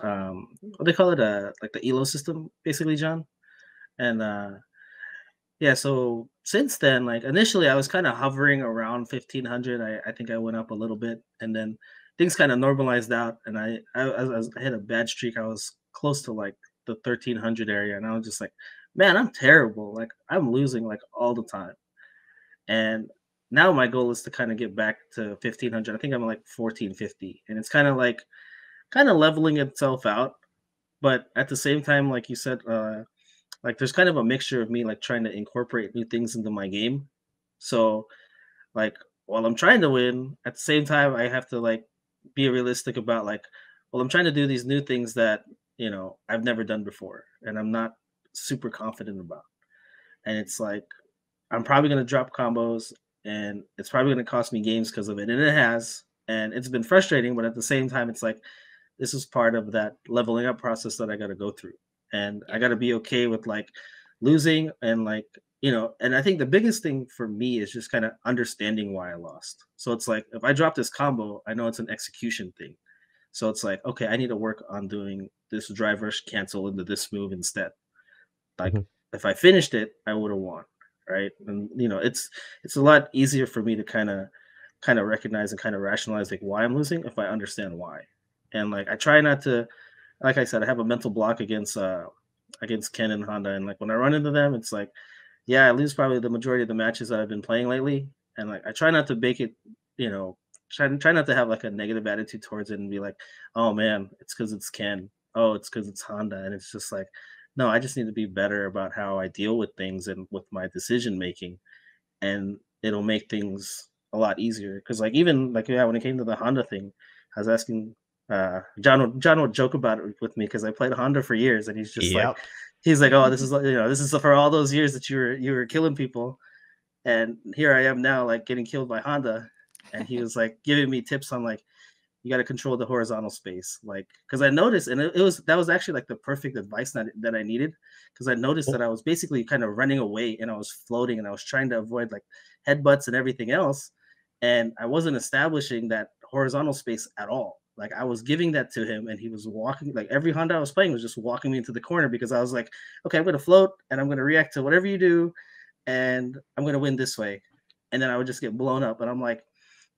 [SPEAKER 3] what they call it, like the elo system, basically, John. And yeah, so since then, like initially I was kind of hovering around 1500. I think I went up a little bit, and then things kind of normalized out, and I hit a bad streak. I was close to like the 1300 area, and I was just like, man, I'm terrible. Like I'm losing like all the time. And now my goal is to kind of get back to 1500. I think I'm like 1450, and it's kind of like leveling itself out. But at the same time, like you said, like there's kind of a mixture of me like trying to incorporate new things into my game. So like while I'm trying to win, at the same time I have to like be realistic about like, well, I'm trying to do these new things that, you know, I've never done before and I'm not super confident about. And it's like I'm probably gonna drop combos and it's probably gonna cost me games because of it. And it has. And it's been frustrating, but at the same time, it's like this is part of that leveling up process that I gotta go through. And I gotta be okay with like losing and like, you know, and I think the biggest thing for me is just kind of understanding why I lost. So it's like if I drop this combo, I know it's an execution thing. So it's like, okay, I need to work on doing this drive rush cancel into this move instead. Like if I finished it, I would have won, right? And you know, it's a lot easier for me to kind of recognize and kind of rationalize like why I'm losing if I understand why. And like I try not to, like I said, I have a mental block against Ken and Honda, and like when I run into them, it's like, yeah, I lose probably the majority of the matches that I've been playing lately, and like I try not to make it, you know, try not to have like a negative attitude towards it and be like, oh man, it's because it's Ken. Oh, it's because it's Honda. And it's just like, no, I just need to be better about how I deal with things and with my decision making. And it'll make things a lot easier. Cause like even like yeah, when it came to the Honda thing, I was asking John would joke about it with me because I played Honda for years and
[SPEAKER 2] Yep.
[SPEAKER 3] he's like, oh, this is this is for all those years that you were killing people. And here I am now, like getting killed by Honda. And he was like giving me tips on like you got to control the horizontal space, like because I noticed, and it was that was actually like the perfect advice that I needed because I noticed that I was basically kind of running away and I was floating and I was trying to avoid like headbutts and everything else, and I wasn't establishing that horizontal space at all. Like I was giving that to him, and he was walking like every Honda I was playing was just walking me into the corner because I was like, okay, I'm gonna float and I'm gonna react to whatever you do, and I'm gonna win this way. And then I would just get blown up. And I'm like,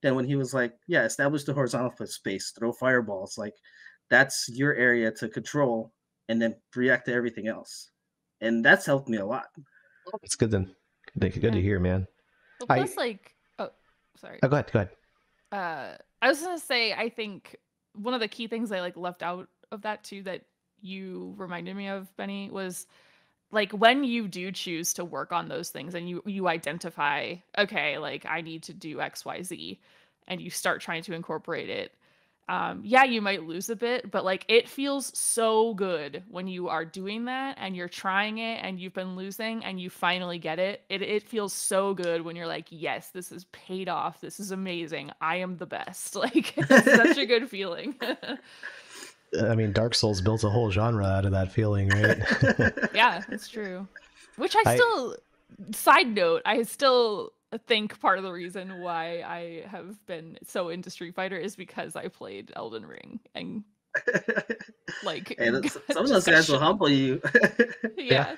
[SPEAKER 3] then when he was like, yeah, establish the horizontal space, throw fireballs, like that's your area to control, and then react to everything else. And that's helped me a lot.
[SPEAKER 2] It's good then. Good to hear, man.
[SPEAKER 1] Well, plus, oh, sorry.
[SPEAKER 2] Oh, go ahead.
[SPEAKER 1] I was gonna say, I think one of the key things I like left out of that too that you reminded me of, Benny, was like when you do choose to work on those things and you identify, okay, like I need to do XYZ, and you start trying to incorporate it. Yeah, you might lose a bit, but like it feels so good when you are doing that and you're trying it and you've been losing and you finally get it. It feels so good when you're like, yes, this is paid off. This is amazing. I am the best. Like it's such a good feeling.
[SPEAKER 2] I mean, Dark Souls built a whole genre out of that feeling, right?
[SPEAKER 1] Yeah, it's true. Which I still, side note, I still think part of the reason why I have been so into Street Fighter is because I played Elden Ring and like
[SPEAKER 3] some of those guys will humble you.
[SPEAKER 1] Yeah.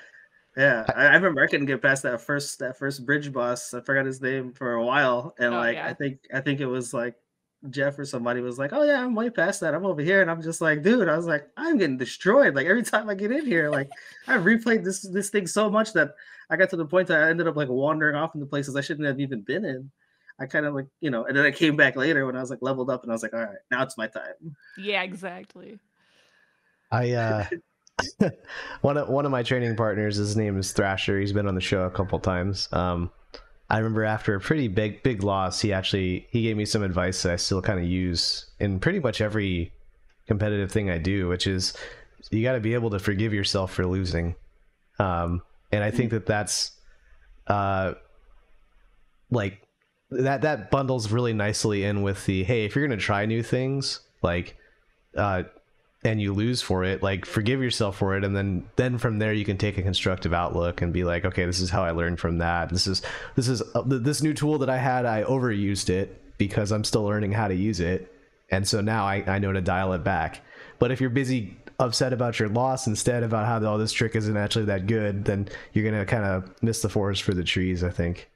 [SPEAKER 3] Yeah, I remember I couldn't get past that first bridge boss. I forgot his name for a while, and I think it was like Jeff or somebody was like, "Oh yeah, I'm way past that. I'm over here," and I'm just like, "Dude," I was like, "I'm getting destroyed. Like every time I get in here, like I've replayed this thing so much that I got to the point that I ended up like wandering off into places I shouldn't have even been in. I kind of like and then I came back later when I was like leveled up, and I was like, all right, now it's my time."
[SPEAKER 1] Yeah, exactly.
[SPEAKER 2] One of my training partners, his name is Thrasher. He's been on the show a couple times. I remember after a pretty big loss, he gave me some advice that I still kind of use in pretty much every competitive thing I do, which is you got to be able to forgive yourself for losing. And I think that's like that bundles really nicely in with the, hey, if you're going to try new things, like and you lose for it, like forgive yourself for it, and then from there you can take a constructive outlook and be like, okay, this is how I learned from that. This is this new tool that I had, I overused it because I'm still learning how to use it, and so now I know to dial it back. But if you're busy upset about your loss instead about how this trick isn't actually that good, then you're gonna kind of miss the forest for the trees, I think.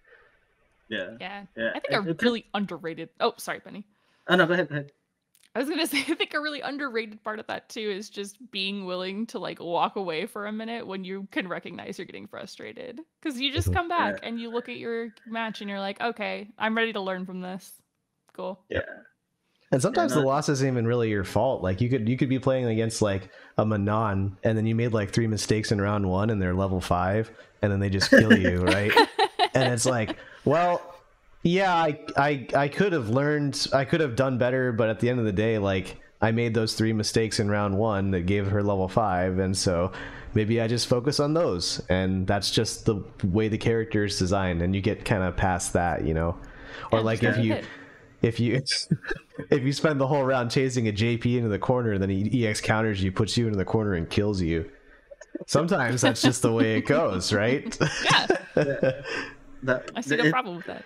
[SPEAKER 1] Yeah. I think a really underrated. Oh, sorry, Benny.
[SPEAKER 3] Oh no, go ahead.
[SPEAKER 1] I was gonna say, I think a really underrated part of that too is just being willing to like walk away for a minute when you can recognize you're getting frustrated, because you just come back and you look at your match and you're like, okay, I'm ready to learn from this. Cool.
[SPEAKER 3] Yeah.
[SPEAKER 2] And sometimes the loss isn't even really your fault. Like you could be playing against like a Manon, and then you made like 3 mistakes in round 1 and they're level 5, and then they just kill you, right? And it's like, well, yeah, I could have learned, I could have done better, but at the end of the day, like I made those 3 mistakes in round 1 that gave her level 5, and so maybe I just focus on those, and that's just the way the character is designed, and you get kind of past that, or like if you spend the whole round chasing a JP into the corner, then he EX counters you, puts you into the corner, and kills you. Sometimes that's just the way it goes, right?
[SPEAKER 1] Yeah. I see no problem with that.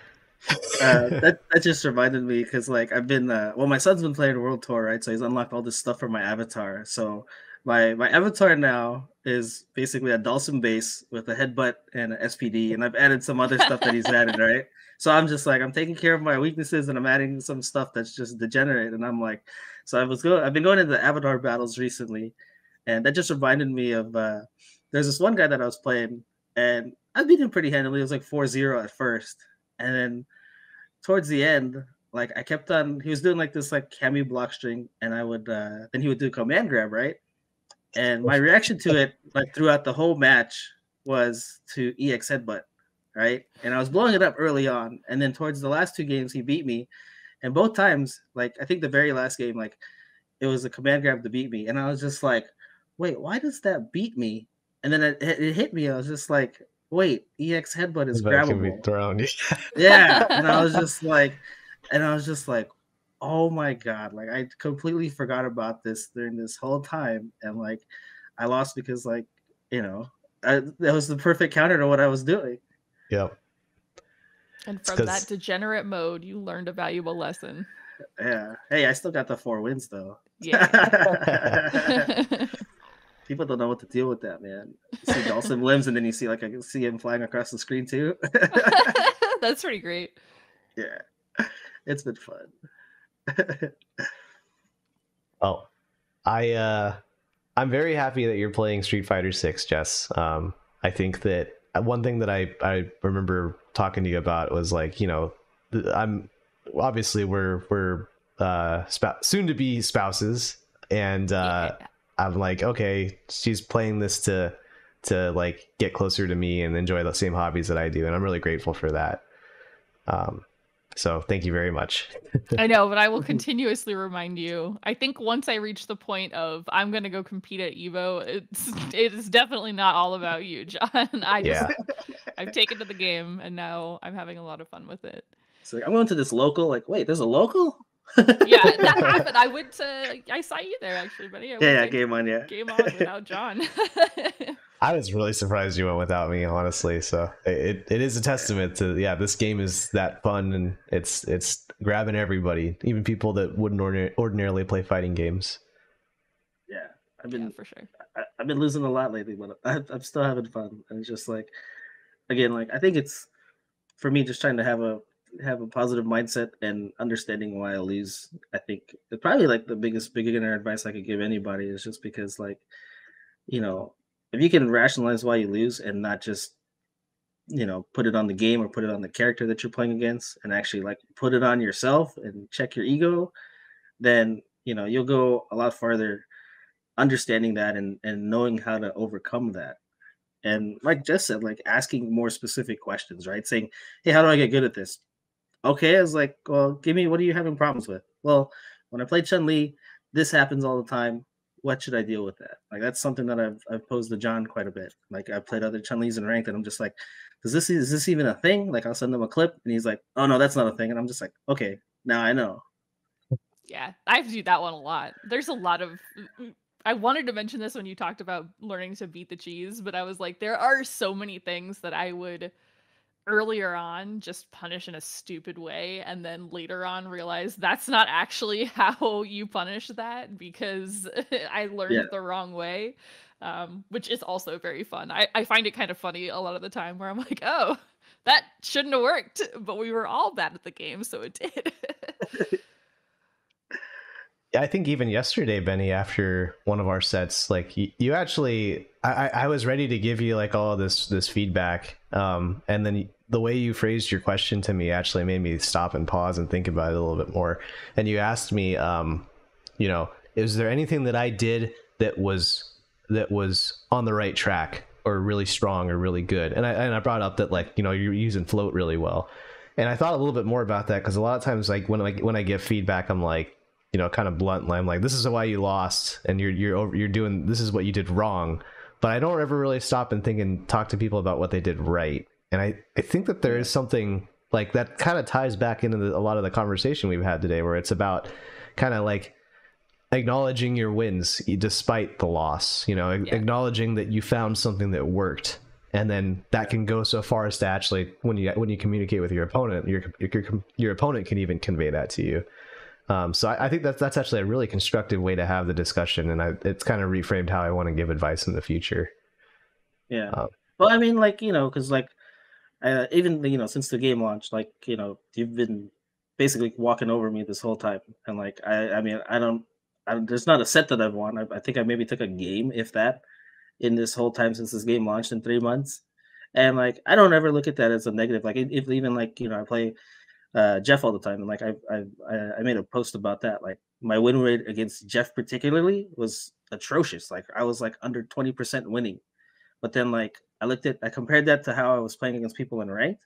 [SPEAKER 3] That just reminded me, because like I've been my son's been playing World Tour, right? So he's unlocked all this stuff for my avatar. So my avatar now is basically a Dawson base with a headbutt and an SPD, and I've added some other stuff that he's added, right? So I'm just like, I'm taking care of my weaknesses and I'm adding some stuff that's just degenerate. And I'm like, so I've been going into avatar battles recently, and that just reminded me of there's this one guy that I was playing, and I beat him pretty handily. It was like 4-0 at first, and then towards the end, like I kept on. He was doing like this like Cammy block string, and I would then he would do command grab, right? And my reaction to it, like throughout the whole match, was to EX headbutt, right? And I was blowing it up early on, and then towards the last two games, he beat me, and both times, like I think the very last game, like it was a command grab to beat me, and I was just like, wait, why does that beat me? And then it hit me. I was just like, wait, EX headbutt is
[SPEAKER 2] that can be
[SPEAKER 3] grabbable.
[SPEAKER 2] thrown.
[SPEAKER 3] Yeah, and I was just like, oh my god, like I completely forgot about this during this whole time, and like I lost because like that was the perfect counter to what I was doing.
[SPEAKER 2] Yep.
[SPEAKER 1] And from that degenerate mode, you learned a valuable lesson.
[SPEAKER 3] Yeah. Hey, I still got the 4 wins though.
[SPEAKER 1] Yeah.
[SPEAKER 3] People don't know what to deal with that, man. You see Dawson limbs, and then you see like I can see him flying across the screen too.
[SPEAKER 1] That's pretty great.
[SPEAKER 3] Yeah, it's been fun.
[SPEAKER 2] Oh, I'm very happy that you're playing Street Fighter 6, Jess. I think that one thing that I remember talking to you about was like, I'm obviously we're soon to be spouses, and I'm like, okay, she's playing this to like get closer to me and enjoy the same hobbies that I do, and I'm really grateful for that. So thank you very much.
[SPEAKER 1] I know, but I will continuously remind you. I think once I reach the point of I'm gonna go compete at Evo, it is definitely not all about you, John. I've taken to the game, and now I'm having a lot of fun with it.
[SPEAKER 3] So I'm going to this local. Like, wait, there's a local?
[SPEAKER 1] Yeah, that happened. I saw you there actually, buddy.
[SPEAKER 3] Game on,
[SPEAKER 1] Game on without John.
[SPEAKER 2] I was really surprised you went without me, honestly. So it is a testament to this game is that fun, and it's grabbing everybody, even people that wouldn't ordinarily play fighting games.
[SPEAKER 3] Yeah, I've been
[SPEAKER 1] for sure.
[SPEAKER 3] I've been losing a lot lately, but I'm still having fun. And it's just like, again, like I think it's for me just trying to have a positive mindset and understanding why I lose. I think it's probably like the biggest beginner advice I could give anybody is just because like, if you can rationalize why you lose and not just, put it on the game or put it on the character that you're playing against and actually like put it on yourself and check your ego, then, you'll go a lot farther understanding that and knowing how to overcome that. And like Jess said, like asking more specific questions, right? Saying, hey, how do I get good at this? Okay, I was like, well, give me, what are you having problems with? Well, when I play Chun-Li, this happens all the time. What should I deal with that? Like, that's something that I've posed to John quite a bit. Like, I've played other Chun-Li's in ranked, and I'm just like, is this even a thing? Like, I'll send him a clip, and he's like, oh, no, that's not a thing. And I'm just like, okay, now I know.
[SPEAKER 1] Yeah, I have to do that one a lot. There's a lot of... I wanted to mention this when you talked about learning to beat the cheese, but I was like, there are so many things that I would earlier on just punish in a stupid way, and then later on realize that's not actually how you punish that because I learned the wrong way, which is also very fun. I find it kind of funny a lot of the time where I'm like, oh, that shouldn't have worked, but we were all bad at the game, so it did.
[SPEAKER 2] I think even yesterday, Benny, after one of our sets, like you actually, I was ready to give you like all of this feedback, and then the way you phrased your question to me actually made me stop and pause and think about it a little bit more. And you asked me, is there anything that I did that was on the right track or really strong or really good? And I brought up that like you're using float really well, and I thought a little bit more about that because a lot of times like when I give feedback, I'm like, kind of bluntly, I'm like, this is why you lost, and you're doing, this is what you did wrong. But I don't ever really stop and think and talk to people about what they did right. And I think that there is something like that kind of ties back into a lot of the conversation we've had today, where it's about kind of like acknowledging your wins despite the loss, acknowledging that you found something that worked. And then that can go so far as to actually, when you communicate with your opponent, your opponent can even convey that to you. So I think that's actually a really constructive way to have the discussion, and it's kind of reframed how I want to give advice in the future.
[SPEAKER 3] Yeah. Well, I mean, like, because like even since the game launched, like you've been basically walking over me this whole time, and like I mean I don't there's not a set that I've won. I think I maybe took a game, if that, in this whole time since this game launched in 3 months, and like I don't ever look at that as a negative. Like if even like I play Jeff all the time, and like I made a post about that. Like my win rate against Jeff particularly was atrocious. Like I was like under 20% winning, but then like I compared that to how I was playing against people in ranked,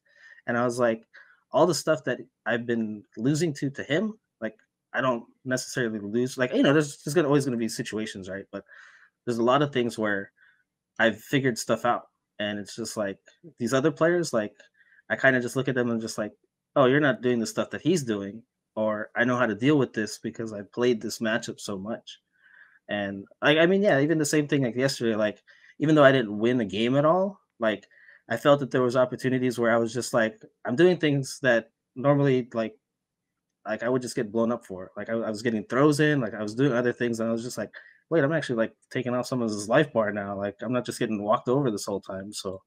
[SPEAKER 3] and I was like, all the stuff that I've been losing to him, like I don't necessarily lose. Like there's always gonna be situations, right? But there's a lot of things where I've figured stuff out, and it's just like these other players, like I kind of just look at them and just like, oh, you're not doing the stuff that he's doing, or I know how to deal with this because I played this matchup so much. And I mean, yeah, even the same thing like yesterday, like even though I didn't win the game at all, like I felt that there was opportunities where I was just like, I'm doing things that normally like I would just get blown up for. Like I was getting throws in, like I was doing other things, and I was just like, wait, I'm actually like taking off someone's life bar now. Like I'm not just getting walked over this whole time. So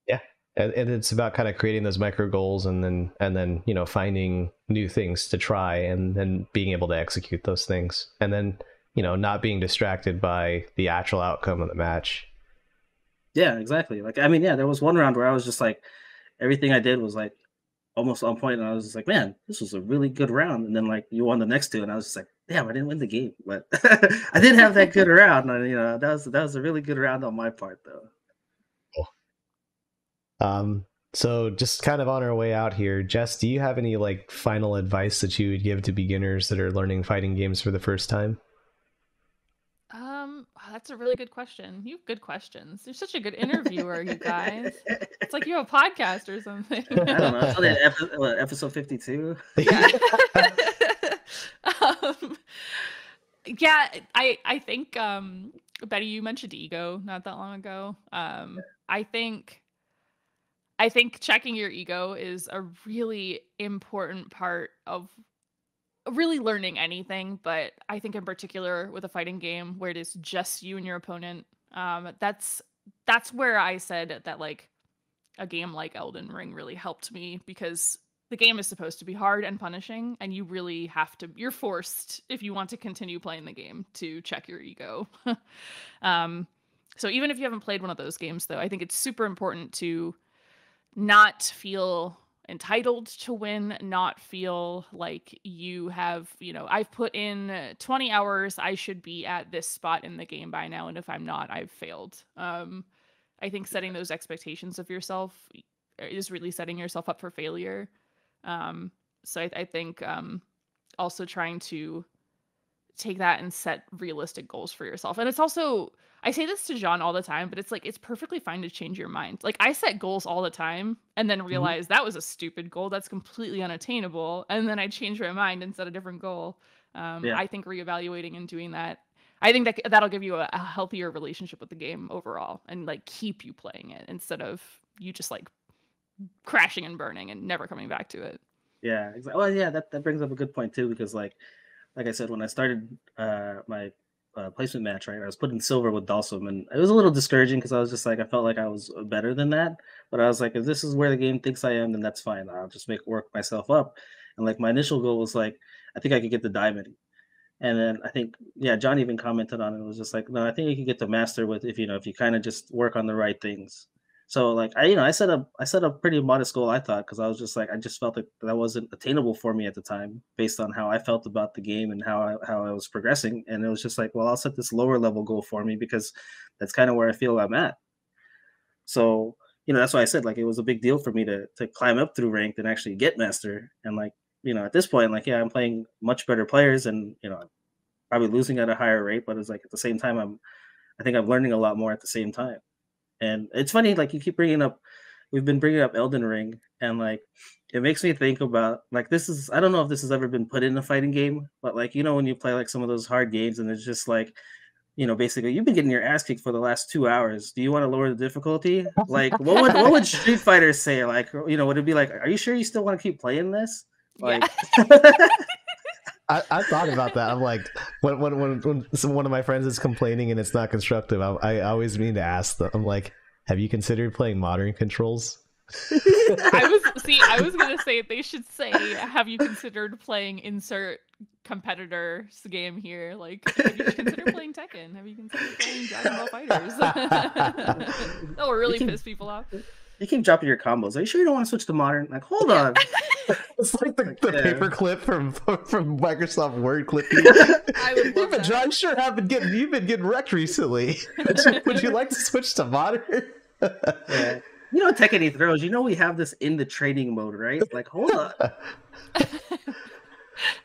[SPEAKER 2] yeah, and it's about kind of creating those micro goals, and then finding new things to try, and then being able to execute those things, and then not being distracted by the actual outcome of the match.
[SPEAKER 3] Yeah, exactly. Like I mean, yeah, there was one round where I was just like, everything I did was like almost on point, and I was just like, man, this was a really good round. And then like you won the next two, and I was just like, damn, I didn't win the game, but I did have that good round. And, that was a really good round on my part, though.
[SPEAKER 2] Cool. So just kind of on our way out here, Jess, do you have any like final advice that you would give to beginners that are learning fighting games for the first time?
[SPEAKER 1] That's a really good question. You have good questions. You're such a good interviewer, you guys. It's like you have a podcast or something.
[SPEAKER 3] I don't know. It's only episode 52.
[SPEAKER 1] Yeah. Yeah, I think Betty, you mentioned ego not that long ago. I think checking your ego is a really important part of really learning anything, but I think in particular with a fighting game where it is just you and your opponent, that's where I said that like a game like Elden Ring really helped me, because the game is supposed to be hard and punishing, and you really have to, you're forced, if you want to continue playing the game, to check your ego. So even if you haven't played one of those games, though, I think it's super important to not feel entitled to win, not feel like you have, I've put in 20 hours, I should be at this spot in the game by now, and if I'm not, I've failed. I think setting those expectations of yourself is really setting yourself up for failure. So I think also trying to take that and set realistic goals for yourself. And it's also, I say this to John all the time, but it's like, it's perfectly fine to change your mind. Like I set goals all the time and then realize that was a stupid goal. That's completely unattainable. And then I change my mind and set a different goal. I think reevaluating and doing that, I think that that'll give you a healthier relationship with the game overall, and like keep you playing it instead of you just like crashing and burning and never coming back to it.
[SPEAKER 3] Yeah, exactly. Well, yeah, that brings up a good point too, because like I said, when I started my placement match, right, I was put in silver with Dalsum, and it was a little discouraging because I was just like, I felt like I was better than that. But I was like, if this is where the game thinks I am, then that's fine. I'll just work myself up. And like my initial goal was like, I think I could get the diamond. And then I think, yeah, John even commented on it. It was just like, no, I think you can get the master with if you kind of just work on the right things. So like I set a pretty modest goal, I thought, because I was just like, I just felt that wasn't attainable for me at the time based on how I felt about the game and how I was progressing. And it was just like, well, I'll set this lower level goal for me because that's kind of where I feel I'm at. So that's why I said like it was a big deal for me to climb up through ranked and actually get master. And like at this point, like I'm playing much better players, and probably losing at a higher rate, but it's like at the same time I think I'm learning a lot more at the same time. And it's funny, like we've been bringing up Elden Ring, and like it makes me think about like I don't know if this has ever been put in a fighting game, but like when you play like some of those hard games and it's just like basically you've been getting your ass kicked for the last 2 hours. Do you want to lower the difficulty? Like what would Street Fighter say? Like would it be like, are you sure you still want to keep playing this? Like
[SPEAKER 2] I thought about that. I'm like, when one of my friends is complaining and it's not constructive, I always mean to ask them. I'm like, have you considered playing modern controls?
[SPEAKER 1] I was gonna say they should say, have you considered playing insert competitor's game here? Like, have you considered playing Tekken? Have you considered playing Dragon Ball Fighters? That will really piss people off.
[SPEAKER 3] You keep dropping your combos. Are you sure you don't want to switch to modern? Like, hold on.
[SPEAKER 2] It's like the paper clip from Microsoft Word clipping.
[SPEAKER 1] I would love that.
[SPEAKER 2] You've been getting wrecked recently. Would you like to switch to modern?
[SPEAKER 3] Yeah. You don't take any throws. You know we have this in the training mode, right? Like, hold on.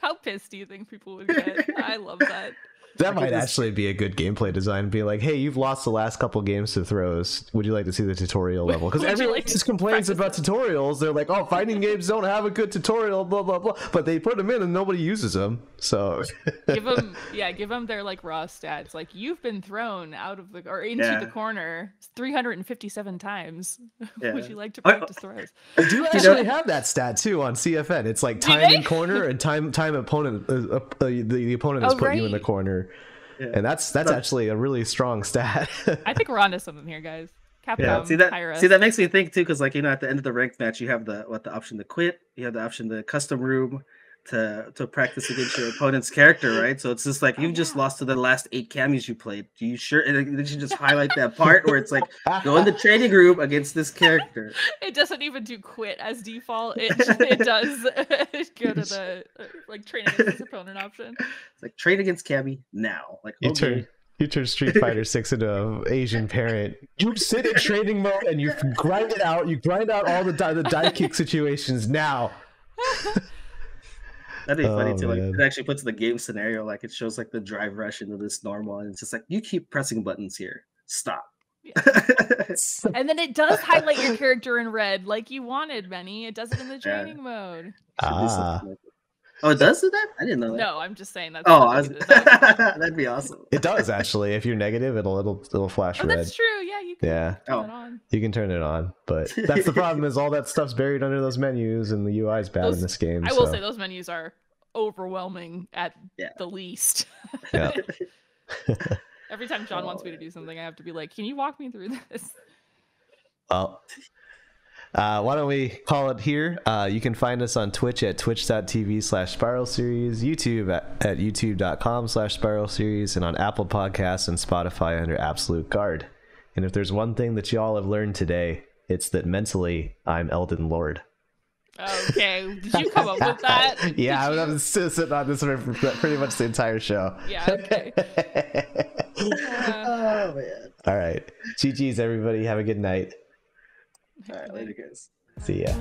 [SPEAKER 1] How pissed do you think people would get? I love that.
[SPEAKER 2] That might actually be a good gameplay design. Be like, hey, you've lost the last couple games to throws. Would you like to see the tutorial level? Because everyone just complains about tutorials. They're like, oh, fighting games don't have a good tutorial, blah blah blah. But they put them in and nobody uses them. So
[SPEAKER 1] give them their like raw stats. Like you've been thrown out of the or into the corner 357 times.
[SPEAKER 3] Yeah.
[SPEAKER 1] Would you like to practice throws?
[SPEAKER 2] They do actually have that stat too on CFN. It's like time in corner and time opponent. The opponent has put you in the corner. Yeah. And that's actually a really strong stat.
[SPEAKER 1] I think we're onto something here, guys. Capcom,
[SPEAKER 3] see that makes me think too, because like at the end of the ranked match, you have the option to quit, you have the option to custom room to practice against your opponent's character, right? So it's just like you've just lost to the last 8 camis you played. Do you sure? And then you just highlight that part where it's like go in the training room against this character.
[SPEAKER 1] It doesn't even do quit as default. It does go to the like train against this opponent option.
[SPEAKER 3] It's like train against Cami now. Like
[SPEAKER 2] you turn Street Fighter 6 into an Asian parent. You sit in training mode and you grind it out. You grind out all the die kick situations now.
[SPEAKER 3] That'd be funny too. Like it actually puts the game scenario, like it shows like the drive rush into this normal, and it's just like you keep pressing buttons here. Stop.
[SPEAKER 1] Yeah. And then it does highlight your character in red, like you wanted, Benny. It does it in the training mode.
[SPEAKER 3] Oh, it does do that? I didn't know that.
[SPEAKER 1] No, I'm just saying that's.
[SPEAKER 3] That'd be awesome.
[SPEAKER 2] It does actually. If you're negative, it'll flash red.
[SPEAKER 1] That's true. Yeah, you can turn it on.
[SPEAKER 2] You can turn it on, but that's the problem. Is all that stuff's buried under those menus, and the UI is bad in this game.
[SPEAKER 1] I will say those menus are overwhelming at the least.
[SPEAKER 2] Yeah.
[SPEAKER 1] Every time John wants me to do something, I have to be like, "Can you walk me through this?"
[SPEAKER 2] Well. Why don't we call it here? You can find us on Twitch at twitch.tv/Spiral Series, YouTube at youtube.com/Spiral Series, and on Apple Podcasts and Spotify under Absolute Guard. And if there's one thing that y'all have learned today, it's that mentally I'm Elden Lord.
[SPEAKER 1] Okay, did you come up with that?
[SPEAKER 2] Yeah, I was sitting on this for pretty much the entire show.
[SPEAKER 1] Yeah, okay.
[SPEAKER 3] Oh, man.
[SPEAKER 2] All right. GG's, everybody. Have a good night.
[SPEAKER 3] All right, later, guys.
[SPEAKER 2] See ya.